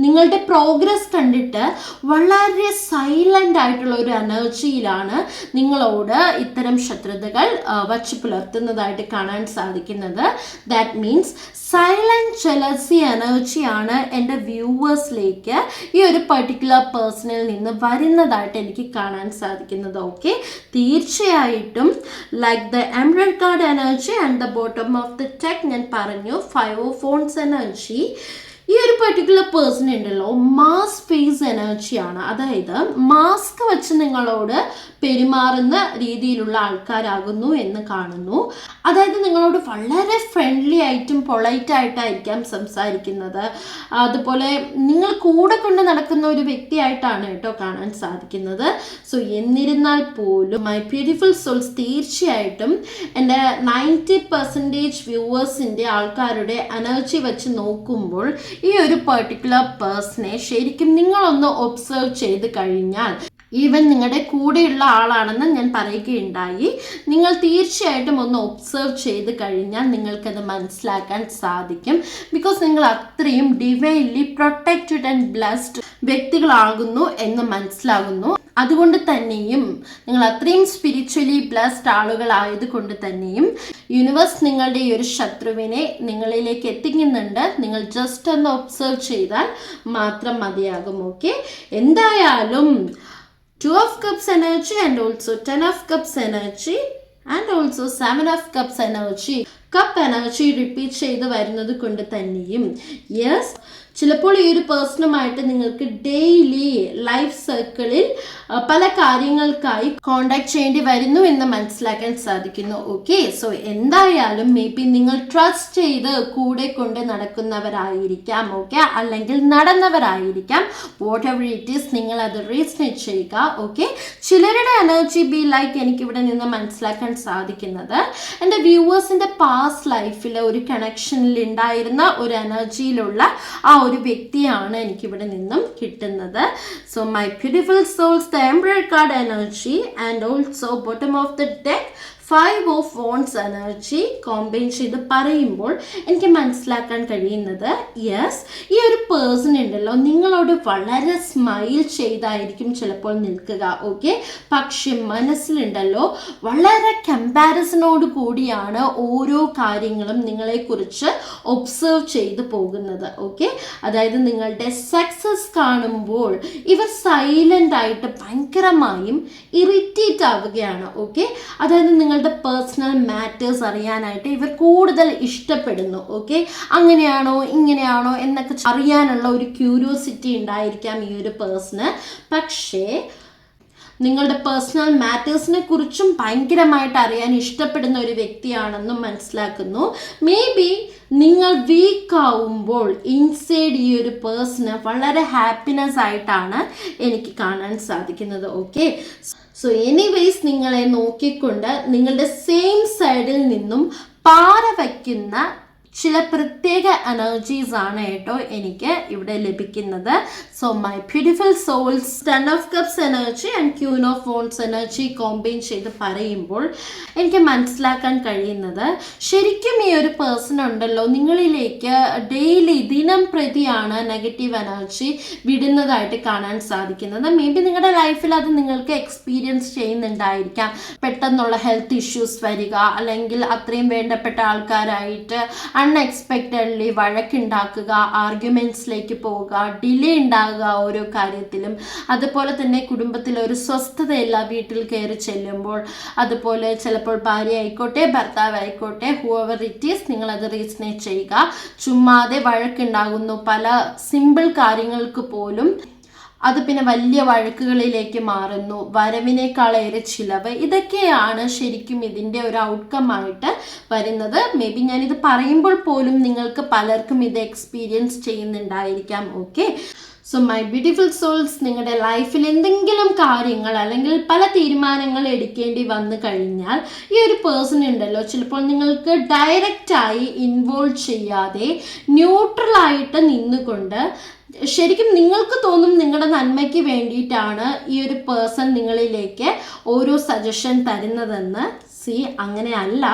നിങ്ങളുടെ പ്രോഗ്രസ് കണ്ടിട്ട് വളരെ സൈലൻ്റ് ആയിട്ടുള്ള ഒരു എനർജിയിലാണ് നിങ്ങളോട് ഇത്തരം ശത്രുതകൾ വച്ച് പുലർത്തുന്നതായിട്ട് കാണാൻ സാധിക്കുന്നത്. ദാറ്റ് മീൻസ് സൈലൻറ്റ് ജലസി എനർജിയാണ് എൻ്റെ വ്യൂവേഴ്സിലേക്ക് ഈ ഒരു പർട്ടിക്കുലർ പേഴ്സണിൽ നിന്ന് വരുന്നതായിട്ട് എനിക്ക് കാണാൻ സാധിക്കുന്നത്. ഓക്കെ, തീർച്ചയായിട്ടും like the emerald card energy and the bottom of the tech ഞാൻ പറഞ്ഞു, 5 ഓഫ് വോൺസ് എനർജി. ഈ ഒരു പെർട്ടിക്കുലർ പേഴ്സൺ ഉണ്ടല്ലോ മാസ് ഫേസ് എനർജിയാണ്. അതായത് മാസ്ക് വെച്ച് നിങ്ങളോട് പെരുമാറുന്ന രീതിയിലുള്ള ആൾക്കാരാകുന്നു എന്ന് കാണുന്നു. അതായത് നിങ്ങളോട് വളരെ ഫ്രണ്ട്ലി ആയിട്ടും പൊളൈറ്റ് ആയിട്ടായിരിക്കാം സംസാരിക്കുന്നത്. അതുപോലെ നിങ്ങൾ കൂടെ കൊണ്ട് നടക്കുന്ന ഒരു വ്യക്തിയായിട്ടാണ് കേട്ടോ കാണാൻ സാധിക്കുന്നത്. സോ എന്നിരുന്നാൽ പോലും മൈ ബ്യൂട്ടിഫുൾ സോൾസ്, തീർച്ചയായിട്ടും എൻ്റെ 90% വ്യൂവേഴ്സിൻ്റെ ആൾക്കാരുടെ എനർജി വെച്ച് നോക്കുമ്പോൾ ഈ ഒരു പെർട്ടിക്കുലർ പേഴ്സണെ ശരിക്കും നിങ്ങളൊന്ന് ഒബ്സർവ് ചെയ്ത് കഴിഞ്ഞാൽ, ഈവൻ നിങ്ങളുടെ കൂടെയുള്ള ആളാണെന്ന് ഞാൻ പറയുകയുണ്ടായി, നിങ്ങൾ തീർച്ചയായിട്ടും ഒന്ന് ഒബ്സർവ് ചെയ്ത് കഴിഞ്ഞാൽ നിങ്ങൾക്കത് മനസ്സിലാക്കാൻ സാധിക്കും. ബിക്കോസ് നിങ്ങൾ അത്രയും ഡിവൈൻലി പ്രൊട്ടക്റ്റഡ് ആൻഡ് ബ്ലെസ്ഡ് വ്യക്തികളാകുന്നു എന്ന് മനസ്സിലാകുന്നു. അതുകൊണ്ട് തന്നെയും നിങ്ങൾ അത്രയും സ്പിരിച്വലി ബ്ലെസ്ഡ് ആളുകളായത് കൊണ്ട് തന്നെയും യൂണിവേഴ്സ് നിങ്ങളുടെ ഈ ഒരു ശത്രുവിനെ നിങ്ങളിലേക്ക് എത്തിക്കുന്നുണ്ട്. നിങ്ങൾ ജസ്റ്റ് ഒന്ന് ഒബ്സർവ് ചെയ്താൽ മാത്രം മതിയാകും. ഓക്കെ, എന്തായാലും 2 of cups energy and also 10 of cups energy and also 7 of cups energy. Cup energy repeat ചെയ്ത് വരുന്നത് കൊണ്ട് തന്നെയും യെസ്, ചിലപ്പോൾ ഈ ഒരു പേഴ്സണുമായിട്ട് നിങ്ങൾക്ക് ഡെയിലി ലൈഫ് സർക്കിളിൽ പല കാര്യങ്ങൾക്കായി കോണ്ടാക്ട് ചെയ്യേണ്ടി വരുന്നു എന്ന് മനസ്സിലാക്കാൻ സാധിക്കുന്നു. ഓക്കെ, സോ എന്തായാലും മേ ബി നിങ്ങൾ ട്രസ്റ്റ് ചെയ്ത് കൂടെ കൊണ്ട് നടക്കുന്നവരായിരിക്കാം, ഓക്കെ, അല്ലെങ്കിൽ നടന്നവരായിരിക്കാം. വാട്ട് എവർ ഇറ്റ് ഈസ്, നിങ്ങൾ അത് റീസണേറ്റ് ചെയ്യുക. ഓക്കെ, ചിലരുടെ എനർജി ബി ലൈക്ക് എനിക്കിവിടെ നിന്ന് മനസ്സിലാക്കാൻ സാധിക്കുന്നത് എൻ്റെ വ്യൂവേഴ്സിൻ്റെ പാസ്റ്റ് ലൈഫിൽ ഒരു കണക്ഷനിൽ ഉണ്ടായിരുന്ന ഒരു എനർജിയിലുള്ള ആ ഒരു വ്യക്തിയാണ് എനിക്കിവിടെ നിന്നും കിട്ടുന്നത്. So my beautiful souls, the emperor card energy and also bottom of the deck 5 of wands energy combine ചെയ്ത് പറയുമ്പോൾ എനിക്ക് മനസ്സിലാക്കാൻ കഴിയുന്നത് യെസ്, ഈ ഒരു പേഴ്സൺ ഉണ്ടല്ലോ നിങ്ങളോട് വളരെ സ്മൈൽ ചെയ്തായിരിക്കും ചിലപ്പോൾ നിൽക്കുക. ഓക്കെ, പക്ഷെ മനസ്സിലുണ്ടല്ലോ വളരെ കമ്പാരിസണോട് കൂടിയാണ് ഓരോ കാര്യങ്ങളും നിങ്ങളെക്കുറിച്ച് ഒബ്സർവ് ചെയ്ത് പോകുന്നത്. ഓക്കെ, അതായത് നിങ്ങളുടെ സക്സസ് കാണുമ്പോൾ ഇവർ സൈലൻ്റ് ആയിട്ട് ഭയങ്കരമായും ഇറിറ്റേറ്റ് ആവുകയാണ്. ഓക്കെ, അതായത് നിങ്ങളുടെ പേഴ്സണൽ മാറ്റേഴ്സ് അറിയാനായിട്ട് ഇവർ കൂടുതൽ ഇഷ്ടപ്പെടുന്നു. ഓക്കെ, അങ്ങനെയാണോ ഇങ്ങനെയാണോ എന്നൊക്കെ അറിയാനുള്ള ഒരു ക്യൂരിയോസിറ്റി ഉണ്ടായിരിക്കാം ഈ ഒരു പേഴ്സണ്. പക്ഷേ നിങ്ങളുടെ പേഴ്സണൽ മാറ്റേഴ്സിനെ കുറിച്ചും ഭയങ്കരമായിട്ട് അറിയാൻ ഇഷ്ടപ്പെടുന്ന ഒരു വ്യക്തിയാണെന്നും മനസ്സിലാക്കുന്നു. മേ ബി നിങ്ങൾ വീക്ക് ആവുമ്പോൾ ഇൻസൈഡ് ഈ ഒരു പേഴ്സണ് വളരെ ഹാപ്പിനെസ് ആയിട്ടാണ് എനിക്ക് കാണാൻ സാധിക്കുന്നത്. ഓക്കെ, സോ എനിവേസ് നിങ്ങളെ നോക്കിക്കൊണ്ട് നിങ്ങളുടെ സെയിം സൈഡിൽ നിന്നും പാറ വയ്ക്കുന്ന ചില പ്രത്യേക എനർജീസ് ആണ് കേട്ടോ എനിക്ക് ഇവിടെ ലഭിക്കുന്നത്. So my beautiful souls, 10 of cups energy and queen of wands energy combine ചെയ്ത് പറയുമ്പോൾ എനിക്ക് മനസ്സിലാക്കാൻ കഴിയുന്നത് ശരിക്കും ഈ ഒരു പേഴ്സൺ ഉണ്ടല്ലോ നിങ്ങളിലേക്ക് ഡെയിലി ദിനം പ്രതിയാണ് നെഗറ്റീവ് എനർജി വിടുന്നതായിട്ട് കാണാൻ സാധിക്കുന്നത്. മേ ബി നിങ്ങളുടെ ലൈഫിൽ അത് നിങ്ങൾക്ക് എക്സ്പീരിയൻസ് ചെയ്യുന്നുണ്ടായിരിക്കാം. പെട്ടെന്നുള്ള ഹെൽത്ത് ഇഷ്യൂസ് വരിക, അല്ലെങ്കിൽ അത്രയും വേണ്ടപ്പെട്ട ആൾക്കാരായിട്ട് അൺഎക്സ്പെക്റ്റഡ്ലി വഴക്കുണ്ടാക്കുക, ആർഗ്യുമെന്റ്സിലേക്ക് പോവുക, ഡിലേ ഉണ്ടാകുക ഓരോ കാര്യത്തിലും. അതുപോലെ തന്നെ കുടുംബത്തിൽ ഒരു സ്വസ്ഥതയില്ല വീട്ടിൽ കയറി ചെല്ലുമ്പോൾ. അതുപോലെ ചിലപ്പോൾ ഭാര്യ ആയിക്കോട്ടെ ഭർത്താവ് ആയിക്കോട്ടെ, ഹൂവർ ഇറ്റ് ഈസ്, നിങ്ങളത് റീസണേറ്റ് ചെയ്യുക. ചുമ്മാതെ വഴക്കുണ്ടാകുന്നു പല സിമ്പിൾ കാര്യങ്ങൾക്ക് പോലും. അത് പിന്നെ വലിയ വഴക്കുകളിലേക്ക് മാറുന്നു, വരവിനേക്കാളേറെ ചിലവ്. ഇതൊക്കെയാണ് ശരിക്കും ഇതിൻ്റെ ഒരു ഔട്ട്കം ആയിട്ട് വരുന്നത്. മേ ബി ഞാനിത് പറയുമ്പോൾ പോലും നിങ്ങൾക്ക് പലർക്കും ഇത് എക്സ്പീരിയൻസ് ചെയ്യുന്നുണ്ടായിരിക്കാം. Okay, so my beautiful souls, നിങ്ങളുടെ ലൈഫിൽ എന്തെങ്കിലും കാര്യങ്ങൾ അല്ലെങ്കിൽ പല തീരുമാനങ്ങൾ എടുക്കേണ്ടി വന്നു കഴിഞ്ഞാൽ ഈ ഒരു പേഴ്സൺ ഉണ്ടല്ലോ ചിലപ്പോൾ നിങ്ങൾക്ക് ഡയറക്റ്റായി ഇൻവോൾവ് ചെയ്യാതെ ന്യൂട്രലായിട്ട് നിന്നുകൊണ്ട് ശരിക്കും നിങ്ങൾക്ക് തോന്നും നിങ്ങളുടെ നന്മയ്ക്ക് വേണ്ടിയിട്ടാണ് ഈ ഒരു പേഴ്സൺ നിങ്ങളിലേക്ക് ഓരോ സജഷൻ തരുന്നതെന്ന്. അങ്ങനെയല്ല.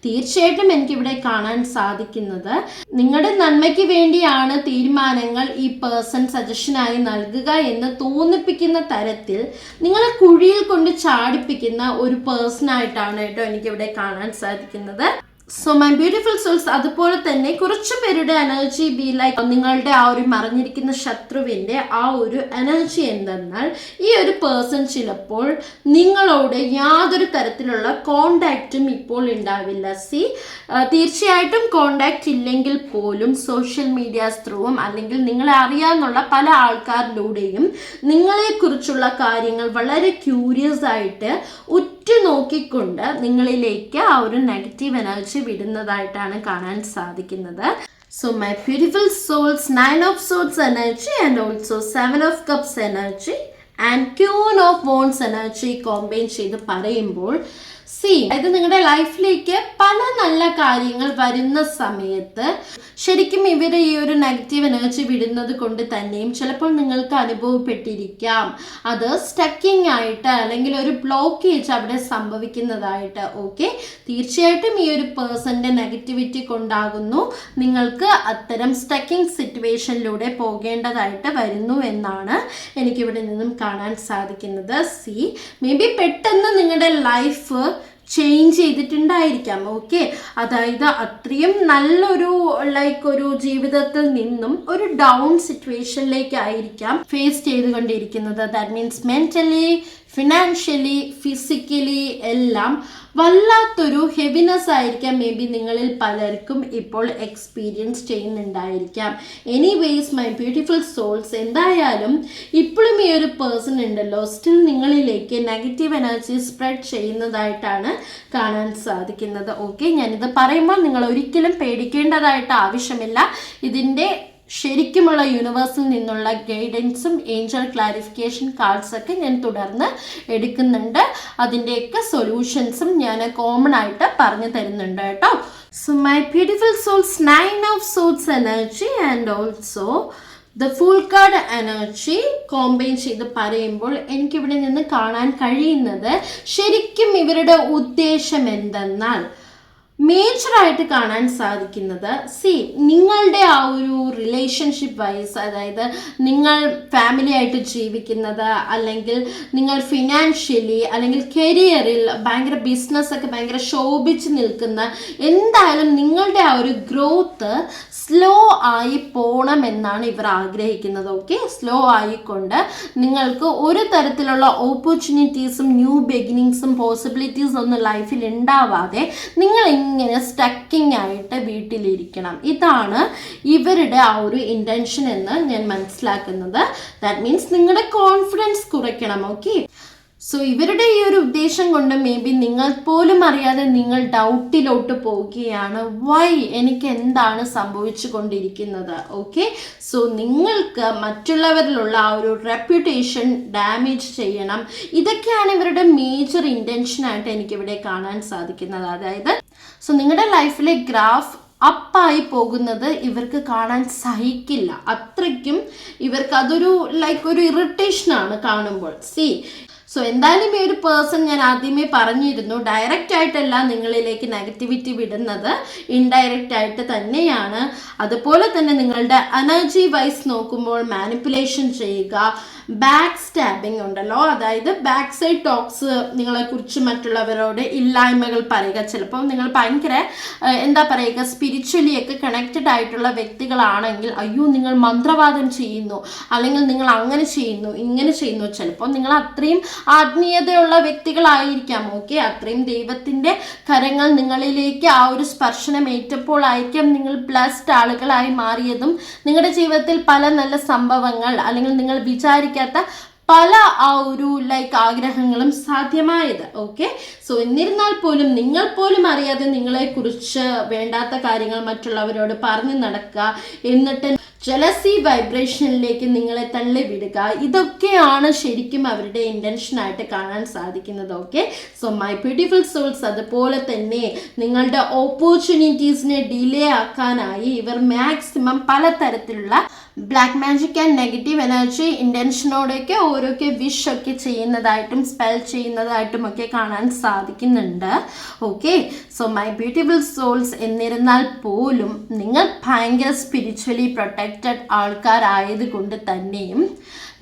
തീർച്ചയായിട്ടും എനിക്കിവിടെ കാണാൻ സാധിക്കുന്നത് നിങ്ങളുടെ നന്മയ്ക്ക് വേണ്ടിയാണ് തീരുമാനങ്ങൾ ഈ പേഴ്സൺ സജഷനായി നൽകുക എന്ന് തോന്നിപ്പിക്കുന്ന തരത്തിൽ നിങ്ങളെ കുഴിയിൽ കൊണ്ട് ചാടിപ്പിക്കുന്ന ഒരു പേഴ്സണായിട്ടാണ് കേട്ടോ എനിക്കിവിടെ കാണാൻ സാധിക്കുന്നത്. സോ മൈ ബ്യൂട്ടിഫുൾ സോൾസ്, അതുപോലെ തന്നെ കുറച്ചു പേരുടെ എനർജി ബി ലൈക്ക് നിങ്ങളുടെ ആ ഒരു മറിഞ്ഞിരിക്കുന്ന ശത്രുവിൻ്റെ ആ ഒരു എനർജി എന്തെന്നാൽ ഈ ഒരു പേഴ്സൺ ചിലപ്പോൾ നിങ്ങളോട് യാതൊരു തരത്തിലുള്ള കോണ്ടാക്റ്റും ഇപ്പോൾ ഉണ്ടാവില്ല. തീർച്ചയായിട്ടും കോണ്ടാക്റ്റ് ഇല്ലെങ്കിൽ പോലും സോഷ്യൽ മീഡിയാസ് ത്രൂവും അല്ലെങ്കിൽ നിങ്ങളെ അറിയാവുന്ന പല ആൾക്കാരിലൂടെയും നിങ്ങളെക്കുറിച്ചുള്ള കാര്യങ്ങൾ വളരെ ക്യൂരിയസ് ആയിട്ട് നോക്കിക്കൊണ്ട് നിങ്ങളിലേക്ക് ആ ഒരു നെഗറ്റീവ് എനർജി വിടുന്നതായിട്ടാണ് കാണാൻ സാധിക്കുന്നത്. So my beautiful souls, 9 of swords energy and also 7 of cups energy and queen of wands energy combine ചെയ്ത് പറയുമ്പോൾ ഇത് നിങ്ങളുടെ ലൈഫിലേക്ക് പല നല്ല കാര്യങ്ങൾ വരുന്ന സമയത്ത് ശരിക്കും ഇവർ ഈ ഒരു നെഗറ്റീവ് എനർജി വിടുന്നത് കൊണ്ട് തന്നെയും ചിലപ്പോൾ നിങ്ങൾക്ക് അനുഭവപ്പെട്ടിരിക്കാം അത് സ്റ്റക്കിംഗ് ആയിട്ട് അല്ലെങ്കിൽ ഒരു ബ്ലോക്കേജ് അവിടെ സംഭവിക്കുന്നതായിട്ട്. ഓക്കെ, തീർച്ചയായിട്ടും ഈ ഒരു പേഴ്സന്റെ നെഗറ്റിവിറ്റി കൊണ്ടാകുന്നു നിങ്ങൾക്ക് അത്തരം സ്റ്റക്കിംഗ് സിറ്റുവേഷനിലൂടെ പോകേണ്ടതായിട്ട് വരുന്നു എന്നാണ് എനിക്കിവിടെ നിന്നും കാണാൻ സാധിക്കുന്നത്. മേ ബി പെട്ടെന്ന് നിങ്ങളുടെ ലൈഫ് ചേഞ്ച് ചെയ്തിട്ടുണ്ടായിരിക്കാം. ഓക്കെ, അതായത് അത്രയും നല്ലൊരു ഒരു ജീവിതത്തിൽ നിന്നും ഒരു ഡൗൺ സിറ്റുവേഷനിലേക്കായിരിക്കാം ഫേസ് ചെയ്തുകൊണ്ടിരിക്കുന്നത്. That means mentally, financially, physically എല്ലാം വല്ലാത്തൊരു ഹെവിനെസ് ആയിരിക്കാം മേ ബി നിങ്ങളിൽ പലർക്കും ഇപ്പോൾ എക്സ്പീരിയൻസ് ചെയ്യുന്നുണ്ടായിരിക്കാം. എനിവേസ് മൈ ബ്യൂട്ടിഫുൾ സോൾസ്, എന്തായാലും ഇപ്പോഴും ഈ ഒരു പേഴ്സൺ ഉണ്ടല്ലോ സ്റ്റിൽ നിങ്ങളിലേക്ക് നെഗറ്റീവ് എനർജി സ്പ്രെഡ് ചെയ്യുന്നതായിട്ടാണ് കാണാൻ സാധിക്കുന്നത്. ഓക്കെ, ഞാനിത് പറയുമ്പോൾ നിങ്ങൾ ഒരിക്കലും പേടിക്കേണ്ടതായിട്ട് ആവശ്യമില്ല. ഇതിൻ്റെ ശരിക്കുമുള്ള യൂണിവേഴ്സിൽ നിന്നുള്ള ഗൈഡൻസും ഏഞ്ചൽ ക്ലാരിഫിക്കേഷൻ കാർഡ്സ് ഒക്കെ ഞാൻ തുടർന്ന് എടുക്കുന്നുണ്ട്. അതിൻ്റെയൊക്കെ സൊല്യൂഷൻസും ഞാൻ കോമൺ ആയിട്ട് പറഞ്ഞു തരുന്നുണ്ട് കേട്ടോ. So my beautiful souls, 9 of swords energy and also the fool card energy combine ചെയ്ത് പറയുമ്പോൾ എനിക്കിവിടെ നിന്ന് കാണാൻ കഴിയുന്നത് ശരിക്കും ഇവരുടെ ഉദ്ദേശം എന്തെന്നാൽ മേജറായിട്ട് കാണാൻ സാധിക്കുന്നത് നിങ്ങളുടെ ആ ഒരു റിലേഷൻഷിപ്പ് വൈസ്, അതായത് നിങ്ങൾ ഫാമിലി ആയിട്ട് ജീവിക്കുന്നത് അല്ലെങ്കിൽ നിങ്ങൾ ഫിനാൻഷ്യലി അല്ലെങ്കിൽ കരിയറിൽ ഭയങ്കര ബിസിനസ്സൊക്കെ ഭയങ്കര ശോഭിച്ച് നിൽക്കുന്ന, എന്തായാലും നിങ്ങളുടെ ആ ഒരു ഗ്രോത്ത് സ്ലോ ആയി പോകണമെന്നാണ് ഇവർ ആഗ്രഹിക്കുന്നത്. ഓക്കെ, സ്ലോ ആയിക്കൊണ്ട് നിങ്ങൾക്ക് ഒരു തരത്തിലുള്ള ഓപ്പർച്യൂണിറ്റീസും ന്യൂ ബിഗിനിങ്സും പോസിബിലിറ്റീസും ഒന്നും ലൈഫിൽ ഉണ്ടാവാതെ നിങ്ങൾ ഇങ്ങനെ സ്റ്റക്കിംഗ് ആയിട്ട് വീട്ടിലിരിക്കണം. ഇതാണ് ഇവരുടെ ആ ഒരു ഇൻറ്റൻഷൻ എന്ന് ഞാൻ മനസ്സിലാക്കുന്നത്. ദാറ്റ് മീൻസ് നിങ്ങളുടെ കോൺഫിഡൻസ് കുറയ്ക്കണം. ഓക്കെ, സോ ഇവരുടെ ഈ ഒരു ഉദ്ദേശം കൊണ്ട് മേ ബി നിങ്ങൾ പോലും അറിയാതെ നിങ്ങൾ ഡൗട്ടിലോട്ട് പോവുകയാണ്. വൈ, എനിക്ക് എന്താണ് സംഭവിച്ചു കൊണ്ടിരിക്കുന്നത്? ഓക്കെ, സോ നിങ്ങൾക്ക് മറ്റുള്ളവരിലുള്ള ആ ഒരു റെപ്യൂട്ടേഷൻ ഡാമേജ് ചെയ്യണം. ഇതൊക്കെയാണ് ഇവരുടെ മേജർ ഇൻറ്റൻഷനായിട്ട് എനിക്കിവിടെ കാണാൻ സാധിക്കുന്നത്. അതായത് സോ നിങ്ങളുടെ ലൈഫിലെ ഗ്രാഫ് അപ്പായി പോകുന്നത് ഇവർക്ക് കാണാൻ സഹിക്കില്ല. അത്രയ്ക്കും ഇവർക്ക് അതൊരു ഒരു ഇറിറ്റേഷനാണ് കാണുമ്പോൾ. സോ എന്തായാലും ഈ ഒരു പേഴ്സൺ, ഞാൻ ആദ്യമേ പറഞ്ഞിരുന്നു, ഡയറക്റ്റ് ആയിട്ടല്ല നിങ്ങളിലേക്ക് നെഗറ്റിവിറ്റി വിടുന്നത്, ഇൻഡയറക്റ്റ് ആയിട്ട് തന്നെയാണ്. അതുപോലെ തന്നെ നിങ്ങളുടെ എനർജി വൈസ് നോക്കുമ്പോൾ മാനിപ്പുലേഷൻ ചെയ്യുക, ബാക്ക് സ്റ്റാബിങ് ഉണ്ടല്ലോ, അതായത് ബാക്ക് സൈഡ് ടോക്സ്, നിങ്ങളെക്കുറിച്ച് മറ്റുള്ളവരോട് ഇല്ലായ്മകൾ പറയുക. ചിലപ്പോൾ നിങ്ങൾ ഭയങ്കര എന്താ പറയുക, സ്പിരിച്വലി ഒക്കെ കണക്റ്റഡ് ആയിട്ടുള്ള വ്യക്തികളാണെങ്കിൽ, അയ്യോ നിങ്ങൾ മന്ത്രവാദം ചെയ്യുന്നു, അല്ലെങ്കിൽ നിങ്ങൾ അങ്ങനെ ചെയ്യുന്നു ഇങ്ങനെ ചെയ്യുന്നു, ചിലപ്പോൾ നിങ്ങൾ അത്രയും ആത്മീയതയുള്ള വ്യക്തികളായിരിക്കാം. ഓക്കെ, അത്രയും ദൈവത്തിൻ്റെ കരങ്ങൾ നിങ്ങളിലേക്ക് ആ ഒരു സ്പർശനം ഏറ്റപ്പോൾ ആയിരിക്കാം നിങ്ങൾ ബ്ലസ്ഡ് ആളുകളായി മാറിയതും നിങ്ങളുടെ ജീവിതത്തിൽ പല നല്ല സംഭവങ്ങൾ അല്ലെങ്കിൽ നിങ്ങൾ വിചാരിക്കാത്ത പല ആ ഒരു ആഗ്രഹങ്ങളും സാധ്യമായത്. ഓക്കെ, സോ എന്നിരുന്നാൽ പോലും നിങ്ങൾ പോലും അറിയാതെ നിങ്ങളെക്കുറിച്ച് വേണ്ടാത്ത കാര്യങ്ങൾ മറ്റുള്ളവരോട് പറഞ്ഞു നടക്കുക, എന്നിട്ട് ജലസി വൈബ്രേഷനിലേക്ക് നിങ്ങളെ തള്ളിവിടുക, ഇതൊക്കെയാണ് ശരിക്കും അവരുടെ ഇൻറ്റൻഷനായിട്ട് കാണാൻ സാധിക്കുന്നത്. Okay, so my beautiful souls, അതുപോലെ തന്നെ നിങ്ങളുടെ ഓപ്പർച്യൂണിറ്റീസിനെ ഡിലേ ആക്കാനായി ഇവർ മാക്സിമം പലതരത്തിലുള്ള black magic and negative energy ഇൻറ്റൻഷനോടെയൊക്കെ ഓരോക്കെ വിഷ് ഒക്കെ ചെയ്യുന്നതായിട്ടും സ്പെൽ ചെയ്യുന്നതായിട്ടും ഒക്കെ കാണാൻ സാധിക്കുന്നുണ്ട്. Okay, so my beautiful souls, എന്നിരുന്നാൽ പോലും നിങ്ങൾ ഭയങ്കര സ്പിരിച്വലി പ്രൊട്ടക്റ്റഡ് ആൾക്കാരായതുകൊണ്ട് തന്നെയും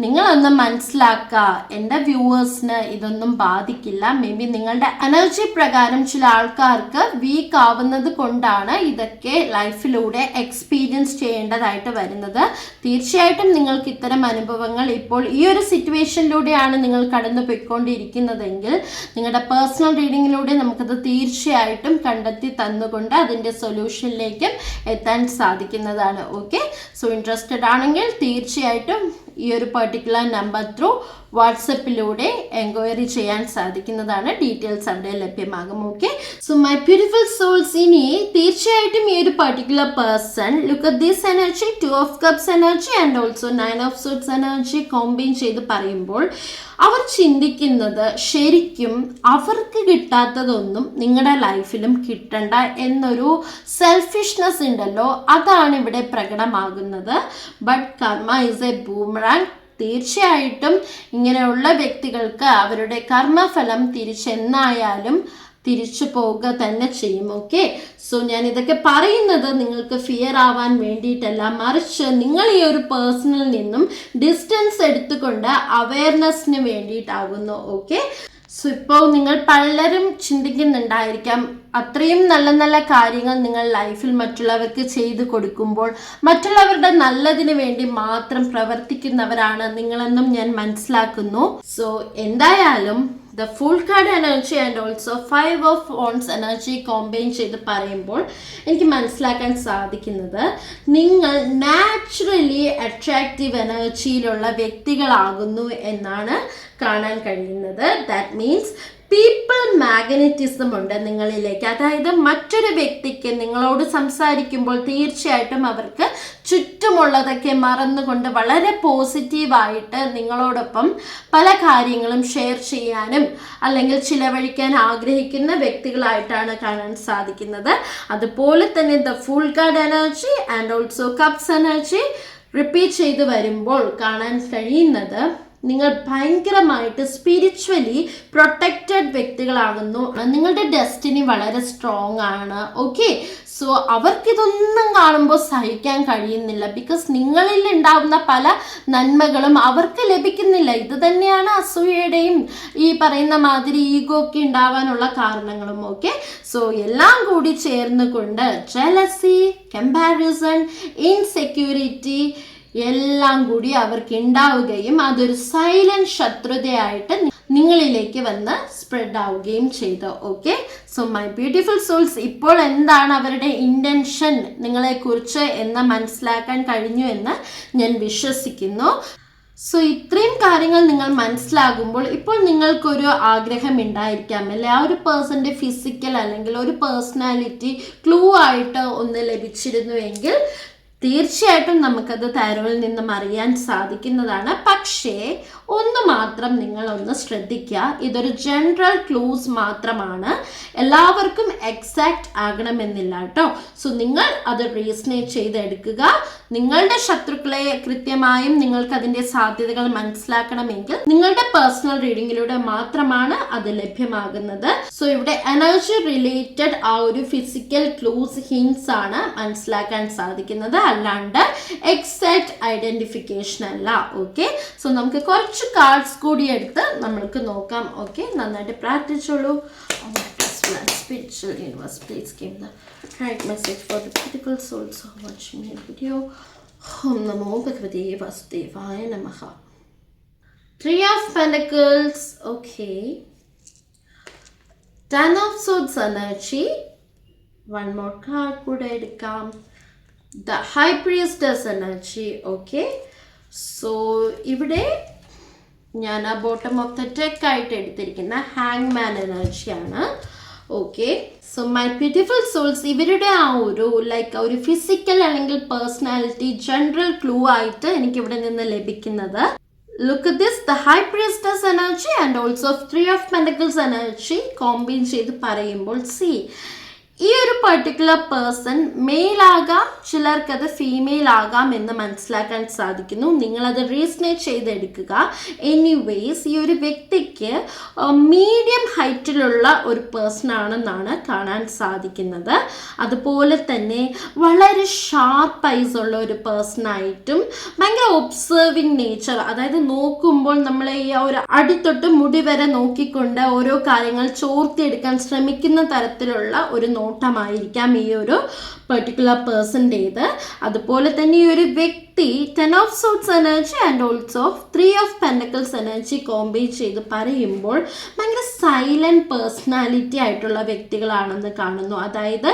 നിങ്ങളൊന്ന് മനസ്സിലാക്കുക, എൻ്റെ വ്യൂവേഴ്സിന് ഇതൊന്നും ബാധിക്കില്ല. മേ ബി നിങ്ങളുടെ എനർജി പ്രകാരം ചില ആൾക്കാർക്ക് വീക്ക് ആവുന്നത് കൊണ്ടാണ് ഇതൊക്കെ ലൈഫിലൂടെ എക്സ്പീരിയൻസ് ചെയ്യേണ്ടതായിട്ട് വരുന്നത്. തീർച്ചയായിട്ടും നിങ്ങൾക്ക് ഇത്തരം അനുഭവങ്ങൾ ഇപ്പോൾ ഈ ഒരു സിറ്റുവേഷനിലൂടെയാണ് നിങ്ങൾ കടന്നു പോയിക്കൊണ്ടിരിക്കുന്നതെങ്കിൽ നിങ്ങളുടെ പേഴ്സണൽ റീഡിങ്ങിലൂടെ നമുക്കത് തീർച്ചയായിട്ടും കണ്ടെത്തി തന്നുകൊണ്ട് അതിൻ്റെ സൊല്യൂഷനിലേക്കും എത്താൻ സാധിക്കുന്നതാണ്. ഓക്കെ, സോ ഇൻട്രസ്റ്റഡ് ആണെങ്കിൽ തീർച്ചയായിട്ടും ഈ ഒരു പർട്ടിക്കുലർ നമ്പർ ത്രൂ വാട്സപ്പിലൂടെ എൻക്വയറി ചെയ്യാൻ സാധിക്കുന്നതാണ്. ഡീറ്റെയിൽസ് അവിടെ ലഭ്യമാകും. Okay, so my beautiful souls, ഇനി തീർച്ചയായിട്ടും ഈ ഒരു particular person look at this energy, 2 of Cups energy and also 9 of Swords energy combine ചെയ്ത് പറയുമ്പോൾ അവർ ചിന്തിക്കുന്നത് ശരിക്കും അവർക്ക് കിട്ടാത്തതൊന്നും നിങ്ങളുടെ ലൈഫിലും കിട്ടണ്ട എന്നൊരു സെൽഫിഷ്നെസ് ഉണ്ടല്ലോ, അതാണ് ഇവിടെ പ്രകടമാകുന്നത്. ബട്ട് കർമ്മ ഈസ് എ ബൂമറാങ്. തീർച്ചയായിട്ടും ഇങ്ങനെയുള്ള വ്യക്തികൾക്ക് അവരുടെ കർമ്മഫലം തിരിച്ചെന്നായാലും തിരിച്ചു പോവുക തന്നെ ചെയ്യും. ഓക്കെ, സോ ഞാൻ ഇതൊക്കെ പറയുന്നത് നിങ്ങൾക്ക് ഫിയർ ആവാൻ വേണ്ടിയിട്ടല്ല, മറിച്ച് നിങ്ങൾ ഈ ഒരു പേഴ്സണിൽ നിന്നും ഡിസ്റ്റൻസ് എടുത്തുകൊണ്ട് അവയർനെസ്സിന് വേണ്ടിയിട്ടാകുന്നു. ഓക്കെ, സോ ഇപ്പോൾ നിങ്ങൾ പലരും ചിന്തിക്കുന്നുണ്ടായിരിക്കാം, അത്രയും നല്ല നല്ല കാര്യങ്ങൾ നിങ്ങൾ ലൈഫിൽ മറ്റുള്ളവർക്ക് ചെയ്തു കൊടുക്കുമ്പോൾ മറ്റുള്ളവരുടെ നല്ലതിന് വേണ്ടി മാത്രം പ്രവർത്തിക്കുന്നവരാണ് നിങ്ങളെന്നും ഞാൻ മനസ്സിലാക്കുന്നു. സോ എന്തായാലും the fool card energy and also 5 of Wands energy combine ചെയ്ത് പറയുമ്പോൾ എനിക്ക് മനസ്സിലാക്കാൻ സാധിക്കുന്നത് നിങ്ങൾ നാച്ചുറലി അട്രാക്റ്റീവ് എനർജിയിലുള്ള വ്യക്തികളാകുന്നു എന്നാണ് കാണാൻ കഴിയുന്നത്. ദാറ്റ് മീൻസ് പീപ്പിൾ മാഗ്നറ്റിസം ഉണ്ട് നിങ്ങളിലേക്ക്. അതായത് മറ്റൊരു വ്യക്തിക്ക് നിങ്ങളോട് സംസാരിക്കുമ്പോൾ തീർച്ചയായിട്ടും അവർക്ക് ചുറ്റുമുള്ളതൊക്കെ മറന്നുകൊണ്ട് വളരെ പോസിറ്റീവായിട്ട് നിങ്ങളോടൊപ്പം പല കാര്യങ്ങളും ഷെയർ ചെയ്യാനും അല്ലെങ്കിൽ ചിലവഴിക്കാൻ ആഗ്രഹിക്കുന്ന വ്യക്തികളായിട്ടാണ് കാണാൻ സാധിക്കുന്നത്. അതുപോലെ തന്നെ the fool card energy and also cups energy repeat ചെയ്ത് വരുമ്പോൾ കാണാൻ കഴിയുന്നത് നിങ്ങൾ ഭയങ്കരമായിട്ട് സ്പിരിച്വലി പ്രൊട്ടക്റ്റഡ് വ്യക്തികളാകുന്നു. നിങ്ങളുടെ ഡെസ്റ്റിനി വളരെ സ്ട്രോങ് ആണ്. ഓക്കെ, സോ അവർക്കിതൊന്നും കാണുമ്പോൾ സഹിക്കാൻ കഴിയുന്നില്ല. ബിക്കോസ് നിങ്ങളിൽ ഉണ്ടാവുന്ന പല നന്മകളും അവർക്ക് ലഭിക്കുന്നില്ല. ഇത് തന്നെയാണ് അസൂയയുടെയും ഈ പറയുന്ന മാതിരി ഈഗോ ഒക്കെ ഉണ്ടാവാനുള്ള കാരണങ്ങളും. ഓക്കെ, സോ എല്ലാം കൂടി ചേർന്നുകൊണ്ട് ജലസി, കമ്പാരിസൺ, ഇൻസെക്യൂരിറ്റി എല്ലാം കൂടി അവർക്ക് ഉണ്ടാവുകയും അതൊരു സൈലന്റ് ശത്രുതയായിട്ട് നിങ്ങളിലേക്ക് വന്ന് സ്പ്രെഡ് ആവുകയും ചെയ്തു. Okay, so my beautiful souls, ഇപ്പോൾ എന്താണ് അവരുടെ ഇൻറ്റൻഷൻ നിങ്ങളെക്കുറിച്ച് എന്ന് മനസ്സിലാക്കാൻ കഴിഞ്ഞു എന്ന് ഞാൻ വിശ്വസിക്കുന്നു. സോ ഇത്രയും കാര്യങ്ങൾ നിങ്ങൾ മനസ്സിലാകുമ്പോൾ ഇപ്പോൾ നിങ്ങൾക്കൊരു ആഗ്രഹം ഉണ്ടായിരിക്കാം അല്ലേ, ആ ഒരു പേഴ്സൻ്റെ ഫിസിക്കൽ അല്ലെങ്കിൽ ഒരു പേഴ്സണാലിറ്റി ക്ലൂ ആയിട്ട് ഒന്ന് ലഭിച്ചിരുന്നുവെങ്കിൽ തീർച്ചയായിട്ടും നമുക്കത് താരോയിൽ നിന്നും അറിയാൻ സാധിക്കുന്നതാണ്. പക്ഷേ ഒന്ന് മാത്രം നിങ്ങളൊന്ന് ശ്രദ്ധിക്കുക, ഇതൊരു ജനറൽ ക്ലൂസ് മാത്രമാണ്, എല്ലാവർക്കും എക്സാക്റ്റ് ആകണമെന്നില്ല കേട്ടോ. സോ നിങ്ങൾ അത് റീസണേറ്റ് ചെയ്തെടുക്കുക. നിങ്ങളുടെ ശത്രുക്കളെ കൃത്യമായും നിങ്ങൾക്ക് അതിൻ്റെ സാധ്യതകൾ മനസ്സിലാക്കണമെങ്കിൽ നിങ്ങളുടെ പേഴ്സണൽ റീഡിങ്ങിലൂടെ മാത്രമാണ് അത് ലഭ്യമാകുന്നത്. സോ ഇവിടെ എനർജി റിലേറ്റഡ് ആ ഒരു ഫിസിക്കൽ ക്ലൂസ് ഹിൻസ് ആണ് മനസ്സിലാക്കാൻ സാധിക്കുന്നത്, അല്ലാണ്ട് എക്സാക്റ്റ് ഐഡന്റിഫിക്കേഷൻ അല്ല. ഓക്കെ, സോ നമുക്ക് കുറച്ച് കാർഡ്സ് കൂടി എടുത്ത് നമ്മൾക്ക് നോക്കാം. ഓക്കെ, നന്നായിട്ട് പ്രാർത്ഥിച്ചോളൂ. Spiritual universe, please give the right message for the beautiful souls who are watching my video. Om Namo Bhagavate Vasudevaya Namaha. Three of Pentacles. Okay. Ten of Swords energy. One more card could I come? The High Priestess energy. Okay. So, ഇവിടെ ഞാൻ ആ bottom of the deck ആയിട്ട് എടുത്തിരിക്കുന്ന ഹാങ്മാൻ എനർജിയാണ്. Okay, so my beautiful souls, ഇവരുടെ ആ ഒരു ഫിസിക്കൽ അല്ലെങ്കിൽ പേഴ്സണാലിറ്റി ജനറൽ ക്ലൂ ആയിട്ട് എനിക്കിവിടെ നിന്ന് ലഭിക്കുന്നത്, look at this, the high priestess energy and also 3 of Pentacles energy combine ചെയ്ത് പറയുമ്പോൾ സി ഈ ഒരു പർട്ടിക്കുലർ പേഴ്സൺ മെയിൽ ആകാം, ചിലർക്കത് ഫീമെയിൽ ആകാം എന്ന് മനസ്സിലാക്കാൻ സാധിക്കുന്നു. നിങ്ങളത് റീസണേറ്റ് ചെയ്തെടുക്കുക. എനിവേസ് ഈ ഒരു വ്യക്തിക്ക് മീഡിയം ഹൈറ്റിലുള്ള ഒരു പേഴ്സൺ ആണെന്നാണ് കാണാൻ സാധിക്കുന്നത്. അതുപോലെ തന്നെ വളരെ ഷാർപ്പ് ഐസ് ഉള്ള ഒരു പേഴ്സൺ ആയിട്ടും ഭയങ്കര ഒബ്സർവിങ് നേച്ചർ, അതായത് നോക്കുമ്പോൾ നമ്മളെ ഈ ഒരു അടിത്തൊട്ട് മുടി വരെ നോക്കിക്കൊണ്ട് ഓരോ കാര്യങ്ങൾ ചോർത്തിയെടുക്കാൻ ശ്രമിക്കുന്ന തരത്തിലുള്ള ഒരു നോട്ടമായിരിക്കാം ഈ ഒരു പെർട്ടിക്കുലർ പേഴ്സൻ്റേത്. അതുപോലെ തന്നെ ഈ ഒരു വ്യക്തി 10 of Swords energy and also 3 of Pentacles energy combine ചെയ്ത് പറയുമ്പോൾ ഭയങ്കര സൈലന്റ് പേഴ്സണാലിറ്റി ആയിട്ടുള്ള വ്യക്തികളാണെന്ന് കാണുന്നു. അതായത്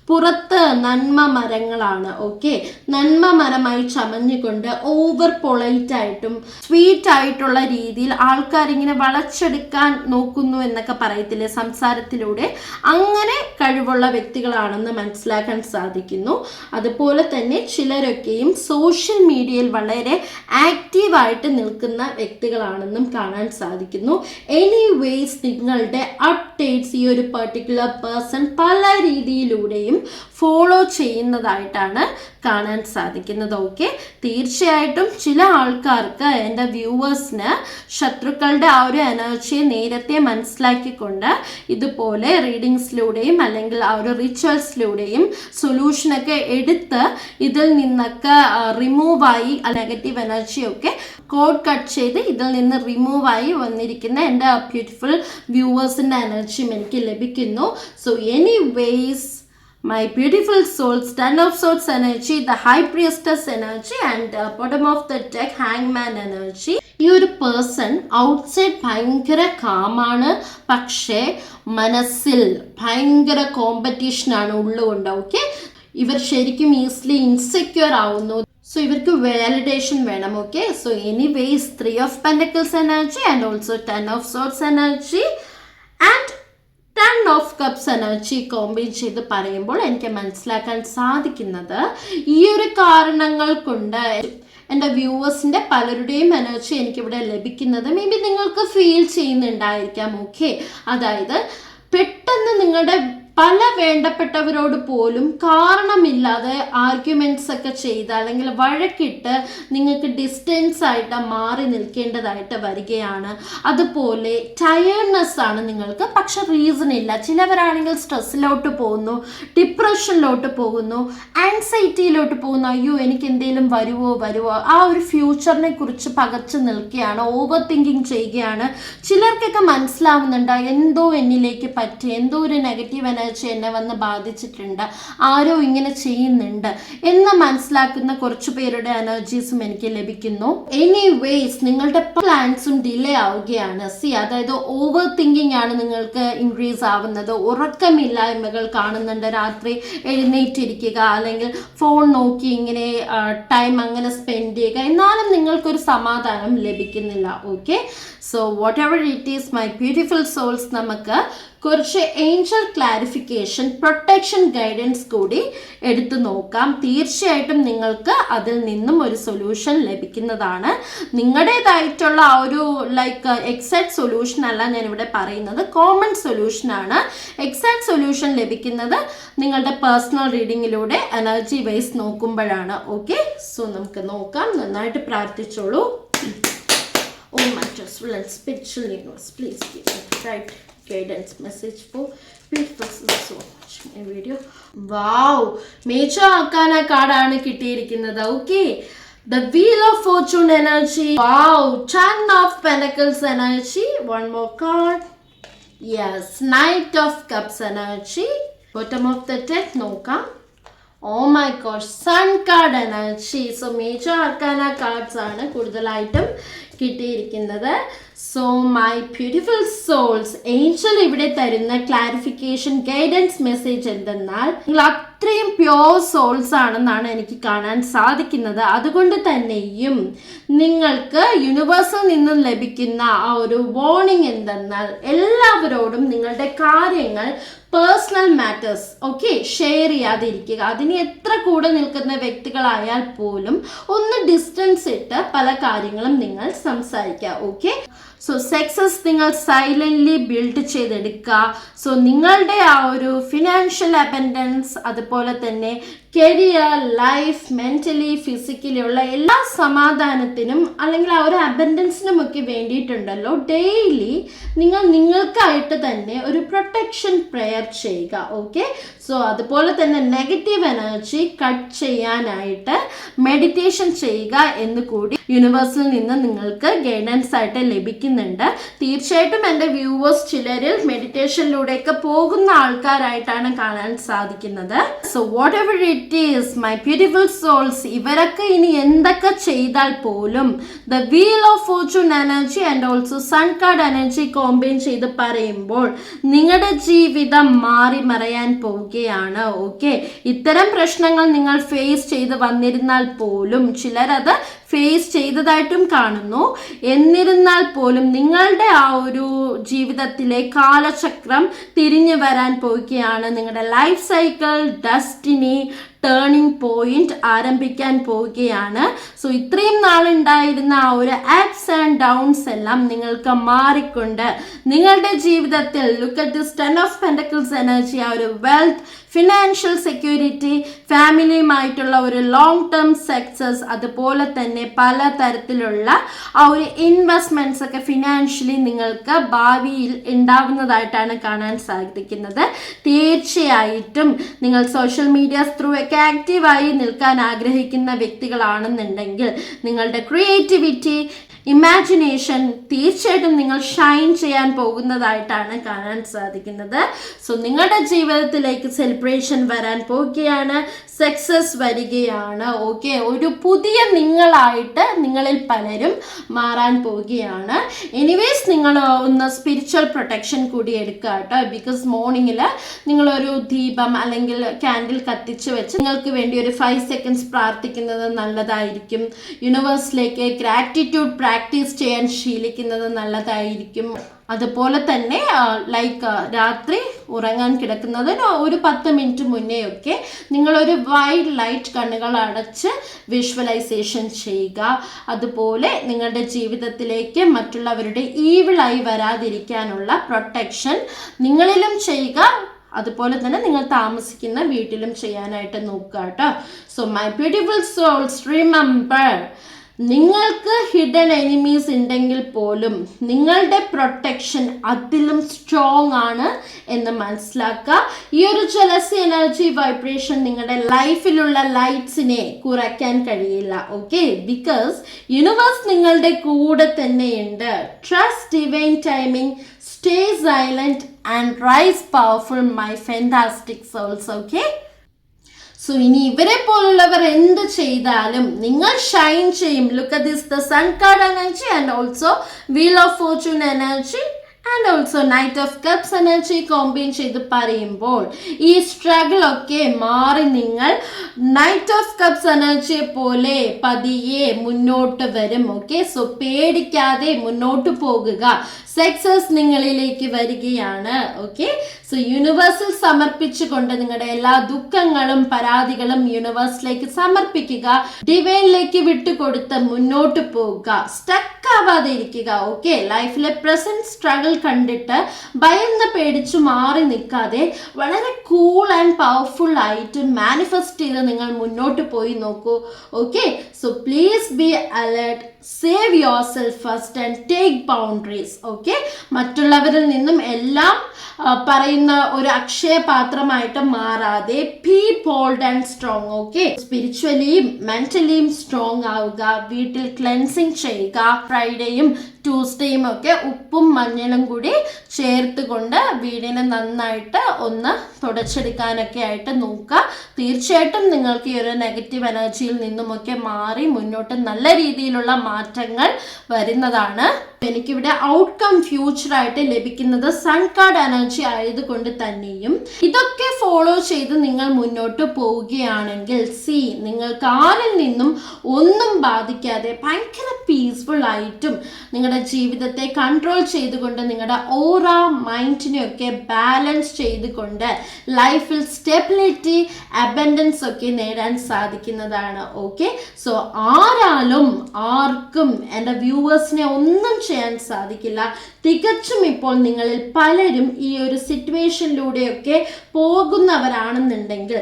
പുറത്ത് നന്മ മരങ്ങളാണ്. ഓക്കെ, നന്മ മരമായി ചമഞ്ഞുകൊണ്ട് ഓവർ പൊളൈറ്റ് ആയിട്ടും സ്വീറ്റ് ആയിട്ടുള്ള രീതിയിൽ ആൾക്കാരിങ്ങനെ വളച്ചെടുക്കാൻ നോക്കുന്നു എന്നൊക്കെ പറയത്തില്ലേ സംസാരത്തിലൂടെ, അങ്ങനെ കഴിവുള്ള വ്യക്തികളാണെന്ന് മനസ്സിലാക്കാൻ സാധിക്കുന്നു. അതുപോലെ തന്നെ ചിലരൊക്കെയും സോഷ്യൽ മീഡിയയിൽ വളരെ ആക്റ്റീവായിട്ട് നിൽക്കുന്ന വ്യക്തികളാണെന്നും കാണാൻ സാധിക്കുന്നു. എനിവേസ് നിങ്ങളുടെ അപ്ഡേറ്റ്സ് ഈ ഒരു പർട്ടിക്കുലർ പേഴ്സൺ പല രീതിയിലൂടെയും ഫോളോ ചെയ്യുന്നതായിട്ടാണ് കാണാൻ സാധിക്കുന്നത്. ഓക്കെ, തീർച്ചയായിട്ടും ചില ആൾക്കാർക്ക്, എൻ്റെ വ്യൂവേഴ്സിന് ശത്രുക്കളുടെ ആ ഒരു എനർജിയെ നേരത്തെ മനസ്സിലാക്കിക്കൊണ്ട് ഇതുപോലെ റീഡിങ്സിലൂടെയും അല്ലെങ്കിൽ ആ ഒരു റിച്വൽസിലൂടെയും സൊല്യൂഷനൊക്കെ എടുത്ത് ഇതിൽ നിന്നൊക്കെ റിമൂവായി നെഗറ്റീവ് എനർജിയൊക്കെ കോഡ് കട്ട് ചെയ്ത് ഇതിൽ നിന്ന് റിമൂവായി വന്നിരിക്കുന്ന എൻ്റെ ബ്യൂട്ടിഫുൾ വ്യൂവേഴ്സിൻ്റെ എനർജിയും എനിക്ക് ലഭിക്കുന്നു. So anyways my beautiful souls, 10 of Swords energy, the High Priestess energy and bottom of the deck Hangman energy. ഈ ഒരു പേഴ്സൺ ഔട്ട്സൈഡ് ഭയങ്കര കാമാണ്, പക്ഷേ മനസ്സിൽ ഭയങ്കര കോമ്പറ്റീഷനാണ് ഉള്ളുകൊണ്ട്. ഓക്കെ, ഇവർ ശരിക്കും ഈസിലി ഇൻസെക്യൂർ ആവുന്നു. സോ ഇവർക്ക് വാലിഡേഷൻ വേണം. Okay, so anyways 3 of Pentacles energy and also 10 of Swords energy and 10 of Cups energy combine ചെയ്ത് പറയുമ്പോൾ എനിക്ക് മനസ്സിലാക്കാൻ സാധിക്കുന്നത് ഈ ഒരു കാരണങ്ങൾ കൊണ്ട് എൻ്റെ വ്യൂവേഴ്സിൻ്റെ പലരുടെയും എനർജി എനിക്കിവിടെ ലഭിക്കുന്നത് മേ ബി നിങ്ങൾക്ക് ഫീൽ ചെയ്യുന്നുണ്ടായിരിക്കാം. ഓക്കെ, അതായത് പെട്ടെന്ന് നിങ്ങളുടെ പല വേണ്ടപ്പെട്ടവരോട് പോലും കാരണമില്ലാതെ ആർഗ്യുമെൻറ്റ്സ് ഒക്കെ ചെയ്ത് അല്ലെങ്കിൽ വഴക്കിട്ട് നിങ്ങൾക്ക് ഡിസ്റ്റൻസ് ആയിട്ട് മാറി നിൽക്കേണ്ടതായിട്ട് വരികയാണ്. അതുപോലെ ടയേർഡ്നെസ് ആണ് നിങ്ങൾക്ക്, പക്ഷെ റീസൺ ഇല്ല. ചിലവരാണെങ്കിൽ സ്ട്രെസ്സിലോട്ട് പോകുന്നു, ഡിപ്രഷനിലോട്ട് പോകുന്നു, ആൻസൈറ്റിയിലോട്ട് പോകുന്നു. അയ്യോ എനിക്ക് എന്തെങ്കിലും വരുമോ ആ ഒരു ഫ്യൂച്ചറിനെ കുറിച്ച് പകച്ചു നിൽക്കുകയാണ്, ഓവർ തിങ്കിങ് ചെയ്യുകയാണ്. ചിലർക്കൊക്കെ മനസ്സിലാവുന്നുണ്ട് എന്തോ എന്നിലേക്ക് പറ്റി, എന്തോ ഒരു നെഗറ്റീവ് എനർജി എന്നെ വന്ന് ബാധിച്ചിട്ടുണ്ട്, ആരോ ഇങ്ങനെ ചെയ്യുന്നുണ്ട് എന്ന് മനസ്സിലാക്കുന്ന കുറച്ചു പേരുടെ എനർജീസും എനിക്ക് ലഭിക്കുന്നു. എനിവേസ് നിങ്ങളുടെ പ്ലാൻസും ഡിലേ ആവുകയാണ്. അതായത് ഓവർ തിങ്കിങ് ആണ് നിങ്ങൾക്ക് ഇൻക്രീസ് ആവുന്നത്. ഉറക്കമില്ലായ്മകൾ കാണുന്നുണ്ട്, രാത്രി എഴുന്നേറ്റിരിക്കുക അല്ലെങ്കിൽ ഫോൺ നോക്കി ഇങ്ങനെ ടൈം അങ്ങനെ സ്പെൻഡ് ചെയ്യുക, എന്നാലും നിങ്ങൾക്കൊരു സമാധാനം ലഭിക്കുന്നില്ല. Okay, so whatever it is my beautiful souls, നമുക്ക് കുറച്ച് ഏഞ്ചൽ ക്ലാരിഫിക്കേഷൻ, പ്രൊട്ടക്ഷൻ ഗൈഡൻസ് കൂടി എടുത്തു നോക്കാം. തീർച്ചയായിട്ടും നിങ്ങൾക്ക് അതിൽ നിന്നും ഒരു സൊല്യൂഷൻ ലഭിക്കുന്നതാണ്. നിങ്ങളുടേതായിട്ടുള്ള ആ ഒരു എക്സാക്ട് സൊല്യൂഷൻ അല്ല ഞാനിവിടെ പറയുന്നത്, കോമൺ സൊല്യൂഷനാണ്. എക്സാക്ട് സൊല്യൂഷൻ ലഭിക്കുന്നത് നിങ്ങളുടെ പേഴ്സണൽ റീഡിങ്ങിലൂടെ എനർജി വൈസ് നോക്കുമ്പോഴാണ്. ഓക്കെ, സോ നമുക്ക് നോക്കാം. നന്നായിട്ട് പ്രാർത്ഥിച്ചോളൂ. Oh my trustful and spiritual universe, please give me the right guidance message for beautiful so much my video. Wow, Major Arcana കാർഡാണ് കിട്ടിയിരിക്കുന്നത്. Okay, the wheel of fortune energy. Wow, Ten of Pentacles energy. One more card. Yes, Knight of Cups energy. Bottom of the deck നോക്കാം. Oh my gosh, Sun card energy. So Major Arcana cards ആണ് കൂടുതലായിട്ടും കിട്ടിയിരിക്കുന്നത്. So my beautiful souls, angel ഇവിടെ തരുന്ന clarification guidance message എന്തെന്നാൽ നിങ്ങൾ അത്രയും pure souls ആണെന്നാണ് എനിക്ക് കാണാൻ സാധിക്കുന്നത്. അതുകൊണ്ട് തന്നെയും നിങ്ങൾക്ക് യൂണിവേഴ്സിൽ നിന്നും ലഭിക്കുന്ന ആ ഒരു വാർണിംഗ് എന്തെന്നാൽ എല്ലാവരോടും നിങ്ങളുടെ കാര്യങ്ങൾ, പേഴ്സണൽ മാറ്റേഴ്സ് ഷെയർ ചെയ്യാതിരിക്കുക. അതിന് എത്ര കൂടെ നിൽക്കുന്ന വ്യക്തികളായാൽ പോലും ഒന്ന് ഡിസ്റ്റൻസ് ഇട്ട് പല കാര്യങ്ങളും നിങ്ങൾ സംസാരിക്കുക. ഓക്കെ, സോ സക്സസ് നിങ്ങൾ സൈലൻ്റ്ലി ബിൽഡ് ചെയ്തെടുക്കുക. സോ നിങ്ങളുടെ ആ ഒരു ഫിനാൻഷ്യൽ അബൻഡൻസ്, അതുപോലെ തന്നെ കരിയർ, ലൈഫ്, മെൻ്റലി, ഫിസിക്കലി ഉള്ള എല്ലാ സമാധാനത്തിനും അല്ലെങ്കിൽ ആ ഒരു അബൻഡൻസിനും ഒക്കെ വേണ്ടിയിട്ടുണ്ടല്ലോ ഡെയിലി നിങ്ങൾക്കായിട്ട് തന്നെ ഒരു പ്രൊട്ടക്ഷൻ പ്രെയർ ചെയ്യുക. ഓക്കെ, സോ അതുപോലെ തന്നെ നെഗറ്റീവ് എനർജി കട്ട് ചെയ്യാനായിട്ട് മെഡിറ്റേഷൻ ചെയ്യുക എന്ന് കൂടി യൂണിവേഴ്സിൽ നിന്ന് നിങ്ങൾക്ക് ഗൈഡൻസ് ആയിട്ട് ലഭിക്കുന്നുണ്ട്. തീർച്ചയായിട്ടും എൻ്റെ വ്യൂവേഴ്സ് ചിലരിൽ മെഡിറ്റേഷനിലൂടെയൊക്കെ പോകുന്ന ആൾക്കാരായിട്ടാണ് കാണാൻ സാധിക്കുന്നത്. So whatever it is my beautiful souls, ഇവരൊക്കെ ഇനി എന്തൊക്കെ ചെയ്താൽ പോലും the wheel of fortune energy and also sun card energy combine ചെയ്ത് പറയുമ്പോൾ നിങ്ങളുടെ ജീവിതം മാറി മറയാൻ പോവുകയാണ്. ഓക്കെ, ഇത്തരം പ്രശ്നങ്ങൾ നിങ്ങൾ ഫേസ് ചെയ്ത് വന്നിരുന്നാൽ പോലും ചിലരത് ഫേസ് ചെയ്തതായിട്ടും കാണുന്നു. എന്നിരുന്നാൽ പോലും നിങ്ങളുടെ ആ ഒരു ജീവിതത്തിലെ കാലചക്രം തിരിഞ്ഞു വരാൻ പോവുകയാണ്. നിങ്ങളുടെ life cycle, destiny, turning point ആരംഭിക്കാൻ പോവുകയാണ്. സോ ഇത്രയും നാളുണ്ടായിരുന്ന ആ ഒരു ആപ്സ് ആൻഡ് ഡൗൺസ് എല്ലാം നിങ്ങൾക്ക് മാറിക്കൊണ്ട് നിങ്ങളുടെ ജീവിതത്തിൽ look at this 10 of Pentacles energy, ആ ഒരു വെൽത്ത്, ഫിനാൻഷ്യൽ സെക്യൂരിറ്റി, ഫാമിലിയുമായിട്ടുള്ള ഒരു ലോങ് ടേം സക്സസ്, അതുപോലെ തന്നെ പല തരത്തിലുള്ള ആ ഒരു ഇൻവെസ്റ്റ്മെന്റ്സ് ഒക്കെ ഫിനാൻഷ്യലി നിങ്ങൾക്ക് ഭാവിയിൽ ഉണ്ടാവുന്നതായിട്ടാണ് കാണാൻ സാധിക്കുന്നത്. തീർച്ചയായിട്ടും നിങ്ങൾ സോഷ്യൽ മീഡിയാസ് ത്രൂ ഒക്കെ ആക്റ്റീവായി നിൽക്കാൻ ആഗ്രഹിക്കുന്ന വ്യക്തികളാണെന്നുണ്ടെങ്കിൽ നിങ്ങളുടെ ക്രിയേറ്റിവിറ്റി, ഇമാജിനേഷൻ തീർച്ചയായിട്ടും നിങ്ങൾ ഷൈൻ ചെയ്യാൻ പോകുന്നതായിട്ടാണ് കാണാൻ സാധിക്കുന്നത്. സോ നിങ്ങളുടെ ജീവിതത്തിലേക്ക് സെലിബ്രേഷൻ വരാൻ പോവുകയാണ്, സക്സസ് വരികയാണ്. ഓക്കെ, ഒരു പുതിയ നിങ്ങളായിട്ട് നിങ്ങളിൽ പലരും മാറാൻ പോവുകയാണ്. എനിവേസ് നിങ്ങൾ ഒന്ന് സ്പിരിച്വൽ പ്രൊട്ടക്ഷൻ കൂടി എടുക്കുക കേട്ടോ. ബിക്കോസ് മോർണിംഗിൽ നിങ്ങളൊരു ദീപം അല്ലെങ്കിൽ ക്യാൻഡിൽ കത്തിച്ച് വെച്ച് നിങ്ങൾക്ക് വേണ്ടി ഒരു 5 seconds പ്രാർത്ഥിക്കുന്നത് നല്ലതായിരിക്കും. യൂണിവേഴ്സിലേക്ക് ഗ്രാറ്റിറ്റ്യൂഡ് പ്രാക്ടീസ് ചെയ്യാൻ ശീലിക്കുന്നത് നല്ലതായിരിക്കും. അതുപോലെ തന്നെ രാത്രി ഉറങ്ങാൻ കിടക്കുന്നതിന് ഒരു 10 minutes മുന്നേയൊക്കെ നിങ്ങളൊരു വൈഡ് ലൈറ്റ് കണ്ണുകൾ അടച്ച് വിഷ്വലൈസേഷൻ ചെയ്യുക. അതുപോലെ നിങ്ങളുടെ ജീവിതത്തിലേക്ക് മറ്റുള്ളവരുടെ ഈവിളായി വരാതിരിക്കാനുള്ള പ്രൊട്ടക്ഷൻ നിങ്ങളിലും ചെയ്യുക. അതുപോലെ തന്നെ നിങ്ങൾ താമസിക്കുന്ന വീട്ടിലും ചെയ്യാനായിട്ട് നോക്കുക കേട്ടോ. So my beautiful souls, remember, നിങ്ങൾക്ക് ഹിഡൻ എനിമീസ് ഉണ്ടെങ്കിൽ പോലും നിങ്ങളുടെ പ്രൊട്ടക്ഷൻ അതിലും സ്ട്രോങ് ആണ് എന്ന് മനസ്സിലാക്കുക. ഈ ഒരു ജലസി എനർജി വൈബ്രേഷൻ നിങ്ങളുടെ ലൈഫിലുള്ള ലൈറ്റ്സിനെ കുറയ്ക്കാൻ കഴിയില്ല. ഓക്കെ, ബിക്കോസ് യൂണിവേഴ്സ് നിങ്ങളുടെ കൂടെ തന്നെയുണ്ട്. Trust divine timing, stay silent and rise powerful my fantastic souls. Okay, so ഇനി ഇവരെ പോലുള്ളവർ എന്ത് ചെയ്താലും നിങ്ങൾ ഷൈൻ ചെയ്യും. Look at this, the sun card energy and also wheel of fortune energy and also knight of cups energy combine ചെയ്ത് പറയുമ്പോൾ ഈ സ്ട്രഗിൾ ഒക്കെ മാറി നിങ്ങൾ നൈറ്റ് ഓഫ് കപ്സ് എനർജിയെ പോലെ പതിയെ മുന്നോട്ട് വരും. ഓക്കെ, സോ പേടിക്കാതെ മുന്നോട്ട് പോകുക. സക്സസ് നിങ്ങളിലേക്ക് വരികയാണ്. ഓക്കെ, സോ യൂണിവേഴ്സിൽ സമർപ്പിച്ചുകൊണ്ട് നിങ്ങളുടെ എല്ലാ ദുഃഖങ്ങളും പരാതികളും യൂണിവേഴ്സിലേക്ക് സമർപ്പിക്കുക. ഡിവൈനിലേക്ക് വിട്ടുകൊടുത്ത് മുന്നോട്ട് പോവുക. സ്റ്റക്ക് ആവാതെ ഇരിക്കുക. ഓക്കെ, ലൈഫിലെ പ്രസന്റ് സ്ട്രഗിൾ കണ്ടിട്ട് ഭയന്ന് പേടിച്ചു മാറി നിൽക്കാതെ വളരെ കൂൾ ആൻഡ് പവർഫുൾ ആയിട്ട് മാനിഫെസ്റ്റ് ചെയ്ത് നിങ്ങൾ മുന്നോട്ട് പോയി നോക്കൂ. Okay, so please be alert, save your self first and take boundaries. Okay, മറ്റുള്ളവരിൽ നിന്നും എല്ലാം പറയുന്ന ഒരു അക്ഷയ പാത്രമായിട്ട് മാറാതെ be bold and strong. Okay, സ്പിരിച്വലിയും മെന്റലിയും സ്ട്രോങ് ആവുക. വീട്ടിൽ ക്ലെൻസിങ് ചെയ്യുക. ഫ്രൈഡേയും ട്യൂസ്ഡേയും ഒക്കെ ഉപ്പും മഞ്ഞളും കൂടി ചേർത്തുകൊണ്ട് വീടിനെ നന്നായിട്ട് ഒന്ന് തുടച്ചെടുക്കാനൊക്കെ ആയിട്ട് നോക്കുക. തീർച്ചയായിട്ടും നിങ്ങൾക്ക് ഈ ഒരു നെഗറ്റീവ് എനർജിയിൽ നിന്നുമൊക്കെ മാറി മുന്നോട്ട് നല്ല രീതിയിലുള്ള മാറ്റങ്ങൾ വരുന്നതാണ്. എനിക്കിവിടെ ഔട്ട്കം ഫ്യൂച്ചറായിട്ട് ലഭിക്കുന്നത് സൺ കാർഡ് എനർജി ആയതുകൊണ്ട് തന്നെയും ഇതൊക്കെ ഫോളോ ചെയ്ത് നിങ്ങൾ മുന്നോട്ട് പോവുകയാണെങ്കിൽ നിങ്ങൾക്ക് ആരിൽ നിന്നും ഒന്നും ബാധിക്കാതെ ഭയങ്കര പീസ്ഫുൾ ആയിട്ടും നിങ്ങളുടെ ജീവിതത്തെ കൺട്രോൾ ചെയ്തുകൊണ്ട് നിങ്ങളുടെ ഓറ മൈൻഡിനെയൊക്കെ ബാലൻസ് ചെയ്തുകൊണ്ട് ലൈഫിൽ സ്റ്റെബിലിറ്റി അബൻഡൻസ് ഒക്കെ നേടാൻ സാധിക്കുന്നതാണ്. ഓക്കെ, സോ ആർക്കും എൻ്റെ വ്യൂവേഴ്സിനെ ഒന്നും ചെയ്യാൻ സാധിക്കില്ല. തികച്ചും ഇപ്പോൾ നിങ്ങളിൽ പലരും ഈ ഒരു സിറ്റുവേഷനിലൂടെയൊക്കെ പോകുന്നവരാണെന്നുണ്ടെങ്കിൽ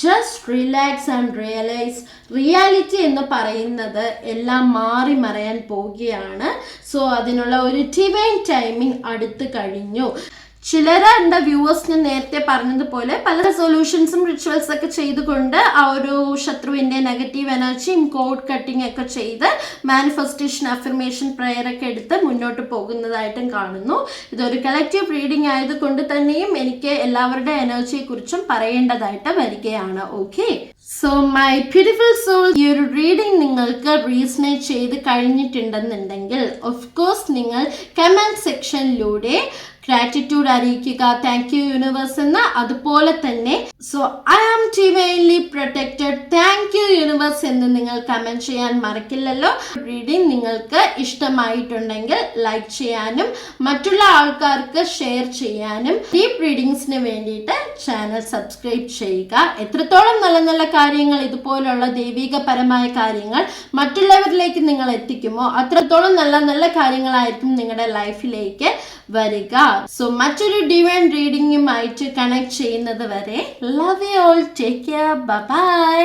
just relax and realise. Reality എന്ന് പറയുന്നത് എല്ലാം മാറി മറയാൻ പോവുകയാണ്. സോ അതിനുള്ള ഒരു ഡിവൈൻ ടൈമിംഗ് അടുത്ത് കഴിഞ്ഞു. ചിലര് എൻ്റെ വ്യൂവേഴ്സിന് നേരത്തെ പറഞ്ഞതുപോലെ പല റെസൊല്യൂഷൻസും റിച്വൽസ് ഒക്കെ ചെയ്തുകൊണ്ട് ആ ഒരു ശത്രുവിൻ്റെ നെഗറ്റീവ് എനർജിയും കോഡ് കട്ടിങ് ഒക്കെ ചെയ്ത് മാനിഫെസ്റ്റേഷൻ അഫർമേഷൻ പ്രെയർ ഒക്കെ എടുത്ത് മുന്നോട്ട് പോകുന്നതായിട്ടും കാണുന്നു. ഇതൊരു കളക്റ്റീവ് റീഡിംഗ് ആയതുകൊണ്ട് തന്നെയും എനിക്ക് എല്ലാവരുടെ എനർജിയെക്കുറിച്ചും പറയേണ്ടതായിട്ട് വരികയാണ്. Okay, so my beautiful soul, ഈ ഒരു റീഡിംഗ് നിങ്ങൾക്ക് റീസണേറ്റ് ചെയ്ത് കഴിഞ്ഞിട്ടുണ്ടെന്നുണ്ടെങ്കിൽ ഓഫ് കോഴ്സ് നിങ്ങൾ കമൻറ്റ് സെക്ഷനിലൂടെ ഗ്രാറ്റിറ്റ്യൂഡ് അറിയിക്കുക. താങ്ക് യു യൂണിവേഴ്സ് എന്ന്. അതുപോലെ തന്നെ so I am divinely protected, thank you universe എന്ന് നിങ്ങൾ കമന്റ് ചെയ്യാൻ മറക്കില്ലല്ലോ. റീഡിംഗ് നിങ്ങൾക്ക് ഇഷ്ടമായിട്ടുണ്ടെങ്കിൽ ലൈക്ക് ചെയ്യാനും മറ്റുള്ള ആൾക്കാർക്ക് ഷെയർ ചെയ്യാനും ഡീപ് റീഡിങ്സിന് വേണ്ടിയിട്ട് ചാനൽ സബ്സ്ക്രൈബ് ചെയ്യുക. എത്രത്തോളം നല്ല നല്ല കാര്യങ്ങൾ, ഇതുപോലുള്ള ദൈവികപരമായ കാര്യങ്ങൾ മറ്റുള്ളവരിലേക്ക് നിങ്ങൾ എത്തിക്കുമോ അത്രത്തോളം നല്ല നല്ല കാര്യങ്ങളായിരിക്കും നിങ്ങളുടെ ലൈഫിലേക്ക് വരിക. സോ മറ്റൊരു ഡിവൈൻ റീഡിംഗുമായിട്ട് കണക്ട് ചെയ്യുന്നത് വരെ love you all, take care, bye bye.